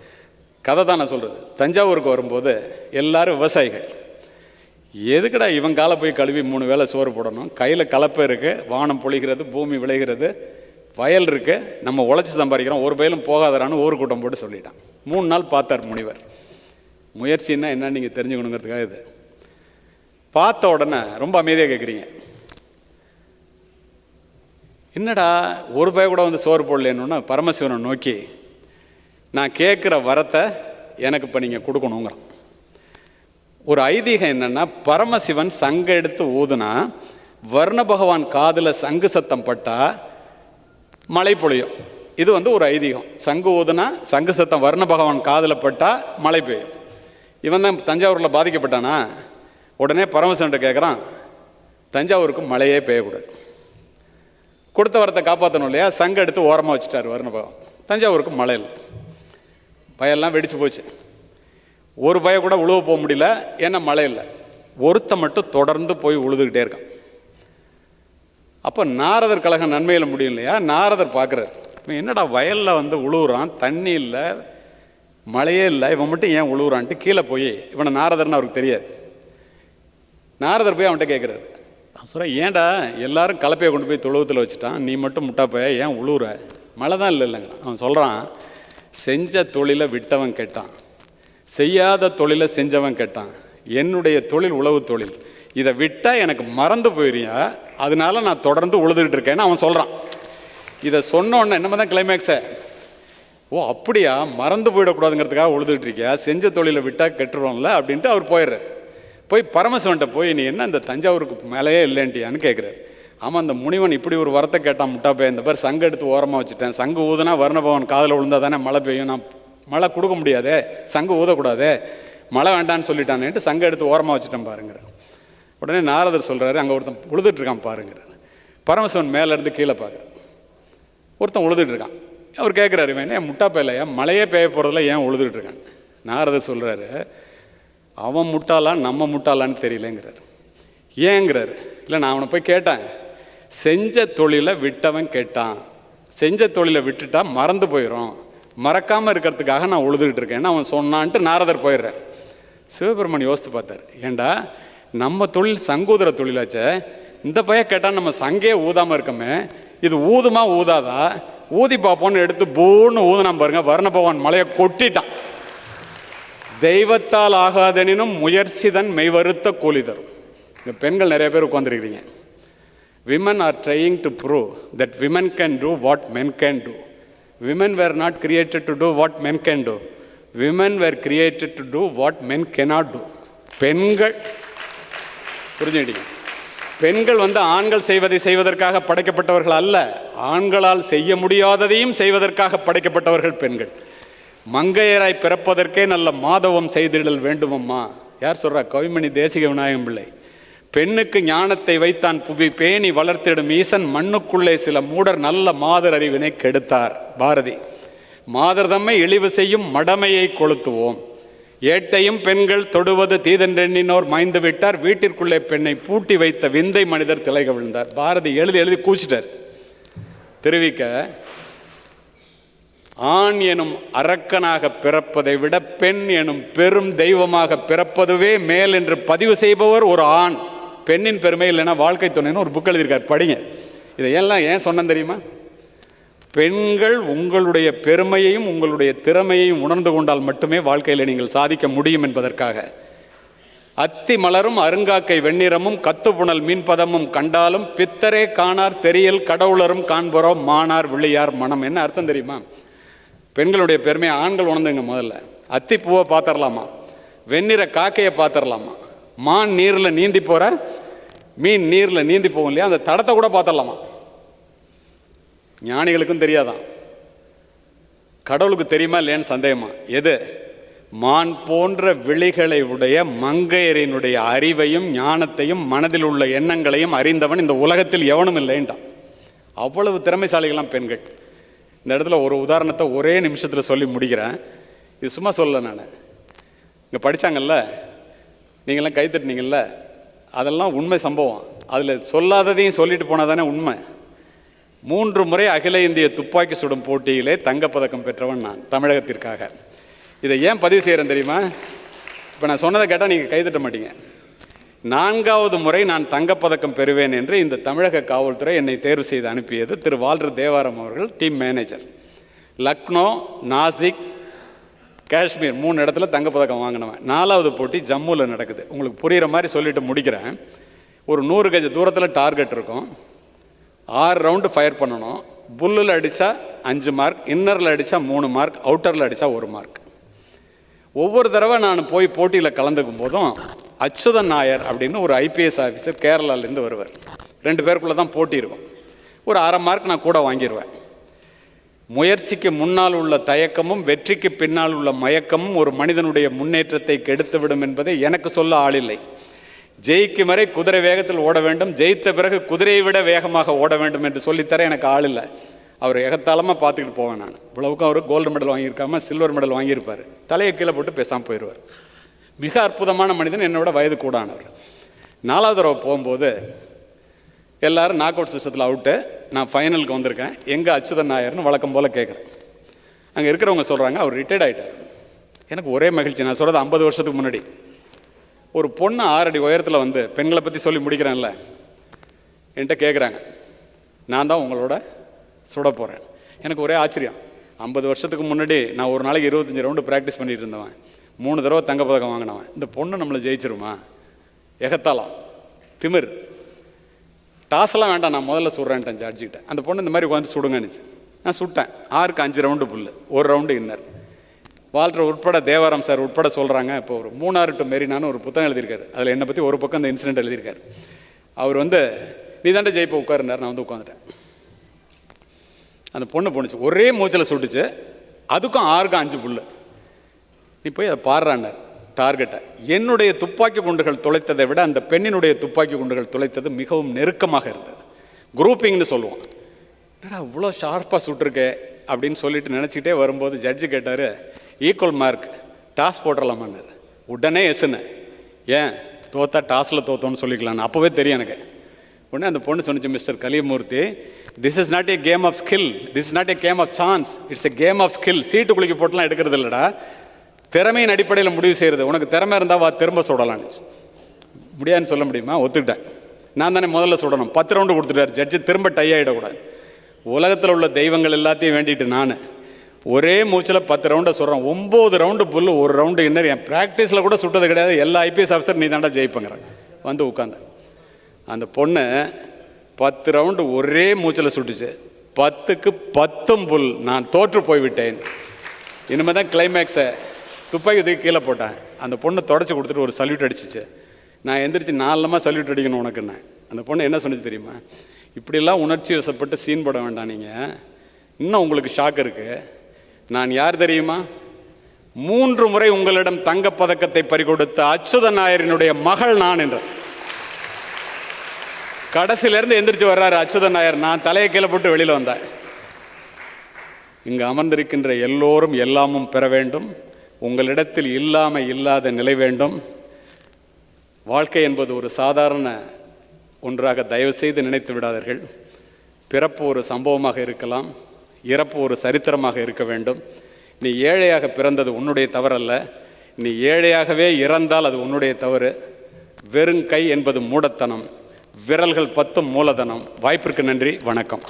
கதை தான் நான் சொல்கிறது. தஞ்சாவூருக்கு வரும்போது எல்லாரும் விவசாயிகள். எதுக்கடா இவன் காலை போய் கழுவி 3 வேளை சோறு போடணும்? கையில் கலப்பை இருக்குது, வானம் பொழிகிறது, பூமி விளைகிறது, வயல் இருக்குது, நம்ம உழைச்சி சம்பாதிக்கிறோம், ஒரு பயிலும் போகாதரான்னு ஊர் கூட்டம் போட்டு சொல்லிட்டான். 3 நாள் பார்த்தார் முனிவர். முயற்சின்னா என்னன்னு நீங்கள் தெரிஞ்சுக்கணுங்கிறதுக்காக இது. பார்த்த உடனே ரொம்ப அமைதியாக கேட்குறீங்க. என்னடா ஒரு பய கூட வந்து சோறு போடலன்னு பரமசிவனை நோக்கி, நான் கேட்குற வரத்தை எனக்கு இப்போ நீங்கள் கொடுக்கணுங்கிறான். ஒரு ஐதீகம் என்னென்னா, பரமசிவன் சங்க எடுத்து ஊதுனா வர்ண பகவான் காதில் சங்கு சத்தம் பட்டால் மழை பொழியும். இது ஒரு ஐதீகம். சங்கு ஊதுனா சங்கு சத்தம் வர்ண பகவான் காதில் பட்டால் மழை பெய்யும். இவன் தான் தஞ்சாவூரில் பாதிக்கப்பட்டானா. உடனே பரமசிவன்கிட்ட கேட்குறான், தஞ்சாவூருக்கு மழையே பெய்யக்கூடாது. கொடுத்த வரத்தை காப்பாற்றணும் இல்லையா? சங்கு எடுத்து ஓரமாக வச்சுட்டார் வர்ண பகவான். தஞ்சாவூருக்கு மழை இல்லை. பயெல்லாம் வெடிச்சு போச்சு. ஒரு பய கூட உழுவ போக முடியல, ஏன்னா மழை இல்லை. ஒருத்த மட்டும் தொடர்ந்து போய் உழுதுகிட்டே இருக்கான். அப்போ நாரதர் கழகம் நன்மையில் முடியும் இல்லையா? நாரதர் பார்க்குறாரு, என்னடா வயலில் உழுவுறான், தண்ணி இல்லை, மழையே இல்லை, இவன் மட்டும் ஏன் உழுவுறான்ட்டு கீழே போய், இவனை நாரதர்னு அவருக்கு தெரியாது. நாரதர் போய் அவன்கிட்ட கேட்குறாரு. அவன் சொல்கிறேன், ஏன்டா எல்லாரும் கலப்பையை கொண்டு போய் தொழுவத்தில் வச்சுட்டான், நீ மட்டும் முட்டா போய் ஏன் உழுவுற? மழை தான் இல்லைங்கிறான். அவன் சொல்கிறான், செஞ்ச தொழிலை விட்டவன் கேட்டான், செய்யாத தொழிலை செஞ்சவன் கேட்டான். என்னுடைய தொழில் உழவு தொழில், இதை விட்டால் எனக்கு மறந்து போயிறியா, அதனால நான் தொடர்ந்து உழுதுகிட்டு இருக்கேன்னு அவன் சொல்கிறான். இதை சொன்னோன்னே என்னமா தான் கிளைமேக்ஸை, ஓ அப்படியா, மறந்து போயிடக்கூடாதுங்கிறதுக்காக உழுதுகிட்டு இருக்கியா, செஞ்ச தொழிலை விட்டால் கெட்டுருவோம்ல அப்படின்ட்டு அவர் போயிடுறார். போய் பரமசிவன்ட்ட போய், நீ என்ன இந்த தஞ்சாவூருக்கு மேலேயே இல்லைன்ட்டியான்னு கேட்குறாரு. ஆமாம், அந்த முனிவன் இப்படி ஒரு வரத்தை கேட்டான் முட்டாப்பே, இந்த பேர் சங்கு எடுத்து ஓரமாக வச்சுட்டேன், சங்கு ஊதுனா வர்ணபவன் காதில் விழுந்தா தானே மழை பெய்யும், நான் மழை கொடுக்க முடியாதே, சங்கு ஊதக்கூடாதே, மழை வேண்டான்னு சொல்லிட்டானேன்ட்டு சங்கு எடுத்து ஓரமாக வச்சுட்டேன் பாருங்கிற. உடனே நாரதர் சொல்கிறாரு, அங்கே ஒருத்தன் உழுதுட்டுருக்கான் பாருங்கிறார். பரமசிவன் மேலேருந்து கீழே பார்க்குறார். ஒருத்தன் உழுதுட்டுருக்கான். அவர் கேட்குறாரு, இவன் ஏன் முட்டாப்பே இல்லையா, மழையே பெய்ய போகிறதில்ல, ஏன் உழுதுட்டுருக்கான்? நாரதர் சொல்கிறாரு, அவன் முட்டாளா நம்ம முட்டாளான்னு தெரியலேங்கிறார். ஏங்கிறாரு. இல்லை, நான் அவனை போய் கேட்டேன், செஞ்ச தொழிலை விட்டவன் கேட்டான், செஞ்ச தொழிலை விட்டுட்டா மறந்து போயிடும், மறக்காமல் இருக்கிறதுக்காக நான் உழுதுகிட்டு இருக்கேன்னு அவன் சொன்னான்ட்டு நாரதர் போயிடுறார். சிவபெருமான் யோசித்து பார்த்தார், ஏண்டா நம்ம தொழில் சங்கூதுற தொழிலாச்சே, இந்த பையன் கேட்டால் நம்ம சங்கே ஊதாமல் இருக்கமே, இது ஊதுமா ஊதாதா, ஊதி பார்ப்போன்னு எடுத்து பூன்னு ஊதுனாம் பாருங்க, வர்ண பகவான் மலையை கொட்டிட்டான். தெய்வத்தால் ஆகாதெனினும் முயற்சி தன் மெய்வருத்த கூலி தரும். இந்த பெண்கள் நிறைய பேர் உட்காந்துருக்கிறீங்க. Women are trying to prove that women can do what men can do. Women were not created to do what men can do. Women were created to do what men cannot do. பெண்கள் புரிஞ்சுக்கிட்டீங்க? பெண்கள் ஆண்கள் செய்வதை செய்வதற்காக படைக்கப்பட்டவர்கள் அல்ல, ஆண்களால் செய்ய முடியாததையும் செய்வதற்காக படைக்கப்பட்டவர்கள் பெண்கள். மங்கையராய் பிறப்பதற்கே நல்ல மாதவம் செய்திடல் வேண்டுமம்மா. யார் சொல்கிறா? கவிமணி தேசிக விநாயகம் பிள்ளை. பெண்ணுக்கு ஞானத்தை வைத்தான் புவி பேணி வளர்த்திடும் ஈசன், மண்ணுக்குள்ளே சில மூடர் நல்ல மாதர் அறிவினை கெடுத்தார். பாரதி. மாதர் தம்மை இழிவு செய்யும் மடமையை கொளுத்துவோம். ஏட்டையும் பெண்கள் தொடுவது தீதென்றெண்ணினோர் மாய்ந்து விட்டார், வீட்டிற்குள்ளே பெண்ணை பூட்டி வைத்த விந்தை மனிதர் திளைக விழுந்தார். பாரதி எழுதி கூச்சிட்டார். தெரிவிக்க, ஆண் எனும் அரக்கனாக பிறப்பதை விட பெண் எனும் பெரும் தெய்வமாக பிறப்பதுவே மேல் என்று பதிவு செய்பவர் ஒரு ஆண். பெண்ணின் பெருமை இல்லைன்னா வாழ்க்கை துணைன்னு ஒரு புக் எழுதியிருக்கார், படிங்க. இதையெல்லாம் ஏன் சொன்னேன் தெரியுமா? பெண்கள் உங்களுடைய பெருமையையும் உங்களுடைய திறமையையும் உணர்ந்து கொண்டால் மட்டுமே வாழ்க்கையில் நீங்கள் சாதிக்க முடியும் என்பதற்காக. அத்தி மலரும் அருங்காக்கை வெண்ணிறமும் கத்துப்புணல் மீன்பதமும் கண்டாலும் பித்தரே காணார் தெரியல் கடவுளரும் காண்பரோ மானார் விழியார் மனம். என்ன அர்த்தம் தெரியுமா? பெண்களுடைய பெருமையை ஆண்கள் உணர்ந்துங்க. முதல்ல அத்தி பூவை பார்த்துடலாமா, வெண்ணிற காக்கையை பார்த்துடலாமா, மான் நீரில் நீந்தி போகிற மீன் நீரில் நீந்தி போகும் இல்லையா, அந்த தடத்தை கூட பார்த்துடலாமா? ஞானிகளுக்கும் தெரியாதான், கடவுளுக்கு தெரியுமா இல்லையான்னு சந்தேகமா? எது? மான் போன்ற விழிகளை உடைய மங்கையரினுடைய அறிவையும் ஞானத்தையும் மனதில் உள்ள எண்ணங்களையும் அறிந்தவன் இந்த உலகத்தில் எவனும் இல்லைன்ட்டான். அவ்வளவு திறமைசாலிகளாம் பெண்கள். இந்த இடத்துல ஒரு உதாரணத்தை ஒரே நிமிஷத்தில் சொல்லி முடிக்கிறேன். இது சும்மா சொல்லலை, நான் இங்கே படித்தாங்கல்ல, நீங்களாம் கைத்தட்டினீங்கல்ல, அதெல்லாம் உண்மை சம்பவம். அதில் சொல்லாததையும் சொல்லிட்டு போனால் தானே உண்மை. 3 முறை அகில இந்திய துப்பாக்கி சுடும் போட்டியிலே தங்கப்பதக்கம் பெற்றவன் நான், தமிழகத்திற்காக. இதை ஏன் பதிவு செய்கிறேன் தெரியுமா? இப்போ நான் சொன்னதை கேட்டால் நீங்கள் கைதட்ட மாட்டீங்க. 4வது முறை நான் தங்கப்பதக்கம் பெறுவேன் என்று இந்த தமிழக காவல்துறை என்னை தேர்வு செய்து அனுப்பியது திரு வால்டர் தேவாரம் அவர்கள், டீம் மேனேஜர். லக்னோ, நாசிக், காஷ்மீர் 3 இடத்துல தங்கப்பதக்கம் வாங்கினவன். 4வது போட்டி ஜம்முவில் நடக்குது. உங்களுக்கு புரிகிற மாதிரி சொல்லிட்டு முடிக்கிறேன். ஒரு 100 கஜ தூரத்தில் டார்கெட் இருக்கும். 6 ரவுண்டு ஃபயர் பண்ணணும். புல்லில் அடித்தா 5 மார்க், இன்னரில் அடித்தா 3 மார்க், அவுட்டரில் அடித்தா 1 மார்க். ஒவ்வொரு தடவை நான் போய் போட்டியில் கலந்துக்கும் போதும் அச்சுதன் நாயர் அப்படின்னு ஒரு ஐபிஎஸ் ஆஃபீஸர் கேரளாலேருந்து வருவார். 2 பேருக்குள்ளே தான் போட்டி இருக்கும். ஒரு 1/2 மார்க் நான் கூட வாங்கிடுவேன். முயற்சிக்கு முன்னால் உள்ள தயக்கமும் வெற்றிக்கு பின்னால் உள்ள மயக்கமும் ஒரு மனிதனுடைய முன்னேற்றத்தை கெடுத்துவிடும் என்பதை எனக்கு சொல்ல ஆளில்லை. ஜெயிக்கும் வரை குதிரை வேகத்தில் ஓட வேண்டும், ஜெயித்த பிறகு குதிரையை விட வேகமாக ஓட வேண்டும் என்று சொல்லித்தர எனக்கு ஆள் இல்லை. அவர் எகத்தாளமாக பார்த்துக்கிட்டு போவேன் நான். இவ்வளவுக்கும் அவர் கோல்டு மெடல் வாங்கியிருக்காம சில்வர் மெடல் வாங்கியிருப்பார். தலையை கீழே போட்டு பேசாமல் போயிடுவார். மிக அற்புதமான மனிதன், என்னோட வயது கூடானவர். 4வது தடவை போகும்போது எல்லோரும் நாக் அவுட் சிஸ்டத்தில் அவுட்டு. நான் ஃபைனலுக்கு வந்திருக்கேன். எங்கே அச்சுதன் நாயர்னு வழக்கம் போல் கேட்குறேன். அங்கே இருக்கிறவங்க சொல்கிறாங்க அவர் ரிட்டையர்ட் ஆகிட்டார். எனக்கு ஒரே மகிழ்ச்சி. நான் சொல்கிறது 50 வருஷத்துக்கு முன்னாடி. ஒரு பொண்ணு 6 அடி உயரத்தில் வந்து, பெண்களை பற்றி சொல்லி முடிக்கிறேன்ல, என்கிட்ட கேட்குறாங்க, நான் தான் உங்களோட சுட போகிறேன். எனக்கு ஒரே ஆச்சரியம். 50 வருஷத்துக்கு முன்னாடி நான் ஒரு நாளைக்கு 25 ரவுண்டு ப்ராக்டிஸ் பண்ணிட்டு இருந்தவன், 3 தடவை தங்கப்பதக்கம் வாங்கினவன். இந்த பொண்ணு நம்மளை ஜெயிச்சிருமா? எகத்தாலாம், திமிர். டாஸ்லாம் வேண்டாம், நான் முதல்ல சுடுறேன்ட்டேன் ஜட்ஜிக்கிட்ட. அந்த பொண்ணு இந்த மாதிரி உட்காந்து சுடுங்கன்னுச்சு. நான் சுட்டேன். 6க்கு 5 ரவுண்டு புல்லு, 1 ரவுண்டு இன்னர். வால்டர் உட்பட, தேவாரம் சார் உட்பட சொல்கிறாங்க. இப்போ ஒரு 3 டு மெரினான்னு ஒரு புத்தகம் எழுதியிருக்காரு. அதில் என்னை பற்றி ஒரு பக்கம் அந்த இன்சிடென்ட் எழுதியிருக்காரு. அவர் வந்து, நீ தாண்டா ஜெயிப்ப உட்காருனார். நான் வந்து உட்காந்துட்டேன். அந்த பொண்ணு போணுச்சு, ஒரே மூச்சில் சுட்டுச்சு. அதுக்கும் 6க்கு 5 புல்லு. நீ போய் அதை பாடுறான்னார் டார்கெட்டை. என்னுடைய துப்பாக்கி குண்டுகள் துளைத்ததை விட அந்த பெண்ணினுடைய துப்பாக்கி குண்டுகள் துளைத்தது மிகவும் நெருக்கமாக இருந்தது. குரூப்பிங்னு சொல்லுவோம். என்னடா இவ்வளோ ஷார்ப்பாக சுட்டிருக்கே அப்படின்னு சொல்லிட்டு நினச்சிக்கிட்டே வரும்போது ஜட்ஜு கேட்டார், ஈக்குவல் மார்க் டாஸ் போட்டுடலாமான்னார். உடனே எஸ்ன்னு. ஏன் தோத்தா டாஸில் தோத்தோன்னு சொல்லிக்கலான்னு அப்போவே தெரியும் எனக்கு. உடனே அந்த பொண்ணு சொன்னிச்சு, mister Kaliyamurthy, this is not a game of skill, this is not a game of chance, it's a game of skill. சீட்டு குளிக்க போட்டுலாம் எடுக்கிறது இல்லைடா, திறமையின் அடிப்படையில் முடிவு செய்கிறது. உனக்கு திறமை இருந்தால் வா திரும்ப சுடலான்னு. முடியாதுன்னு சொல்ல முடியுமா? ஒத்துக்கிட்டேன். நான் தானே முதல்ல சுடணும். 10 ரவுண்டு கொடுத்துட்டார் ஜட்ஜு. திரும்ப டை ஆகிடக்கூடாது. உலகத்தில் உள்ள தெய்வங்கள் எல்லாத்தையும் வேண்டிட்டு நான் ஒரே மூச்சில் 10 ரவுண்டை சுடுறேன். 9 ரவுண்டு புல்லு, 1 ரவுண்டு இன்னர். என் ப்ராக்டிஸில் கூட சுட்டது கிடையாது. எல்லா ஐபிஎஸ் ஆஃபீஸர் நீ தாண்டா ஜெயிப்பங்கிறேன். வந்து உட்காந்தேன். அந்த பொண்ணு 10 ரவுண்டு ஒரே மூச்சில் சுட்டுச்சு. 10க்கு 10 புல். நான் தோற்று போய்விட்டேன். இனிமேல் தான் கிளைமேக்ஸை. துப்பாக்கி தூக்கி கீழே போட்டேன். அந்த பொண்ணு தொடச்சி கொடுத்துட்டு ஒரு சல்யூட் அடிச்சிச்சு. நான் எந்திரிச்சு 4 சல்யூட் அடிக்கணும் உனக்குன்னு. அந்த பொண்ணு என்ன சொன்னிச்சு தெரியுமா? இப்படிலாம் உணர்ச்சி வசப்பட்டு சீன் போட வேண்டாம் நீங்கள். இன்னும் உங்களுக்கு ஷாக் இருக்குது. நான் யார் தெரியுமா? 3 முறை உங்களிடம் தங்கப்பதக்கத்தை பறிகொடுத்த அச்சுதன் நாயரினுடைய மகள் நான் என்ற. கடைசியிலேருந்து எந்திரிச்சு வர்றாரு அச்சுதன் நாயர். நான் தலையை கீழே போட்டு வெளியில் வந்தேன். இங்கு அமர்ந்திருக்கின்ற எல்லோரும் எல்லாமும் பெற வேண்டும். உங்களிடத்தில் இல்லாத நிலை வேண்டும். வாழ்க்கை என்பது ஒரு சாதாரண ஒன்றாக தயவு செய்து நினைத்து விடாதீர்கள். பிறப்பு ஒரு சம்பவமாக இருக்கலாம், இறப்பு ஒரு சரித்திரமாக இருக்க வேண்டும். நீ ஏழையாக பிறந்தது உன்னுடைய தவறல்ல, நீ ஏழையாகவே இறந்தால் அது உன்னுடைய தவறு. வெறுங்கை என்பது மூடத்தனம், விரல்கள் 10 மூலதனம். வாய்ப்பிற்கு நன்றி, வணக்கம்.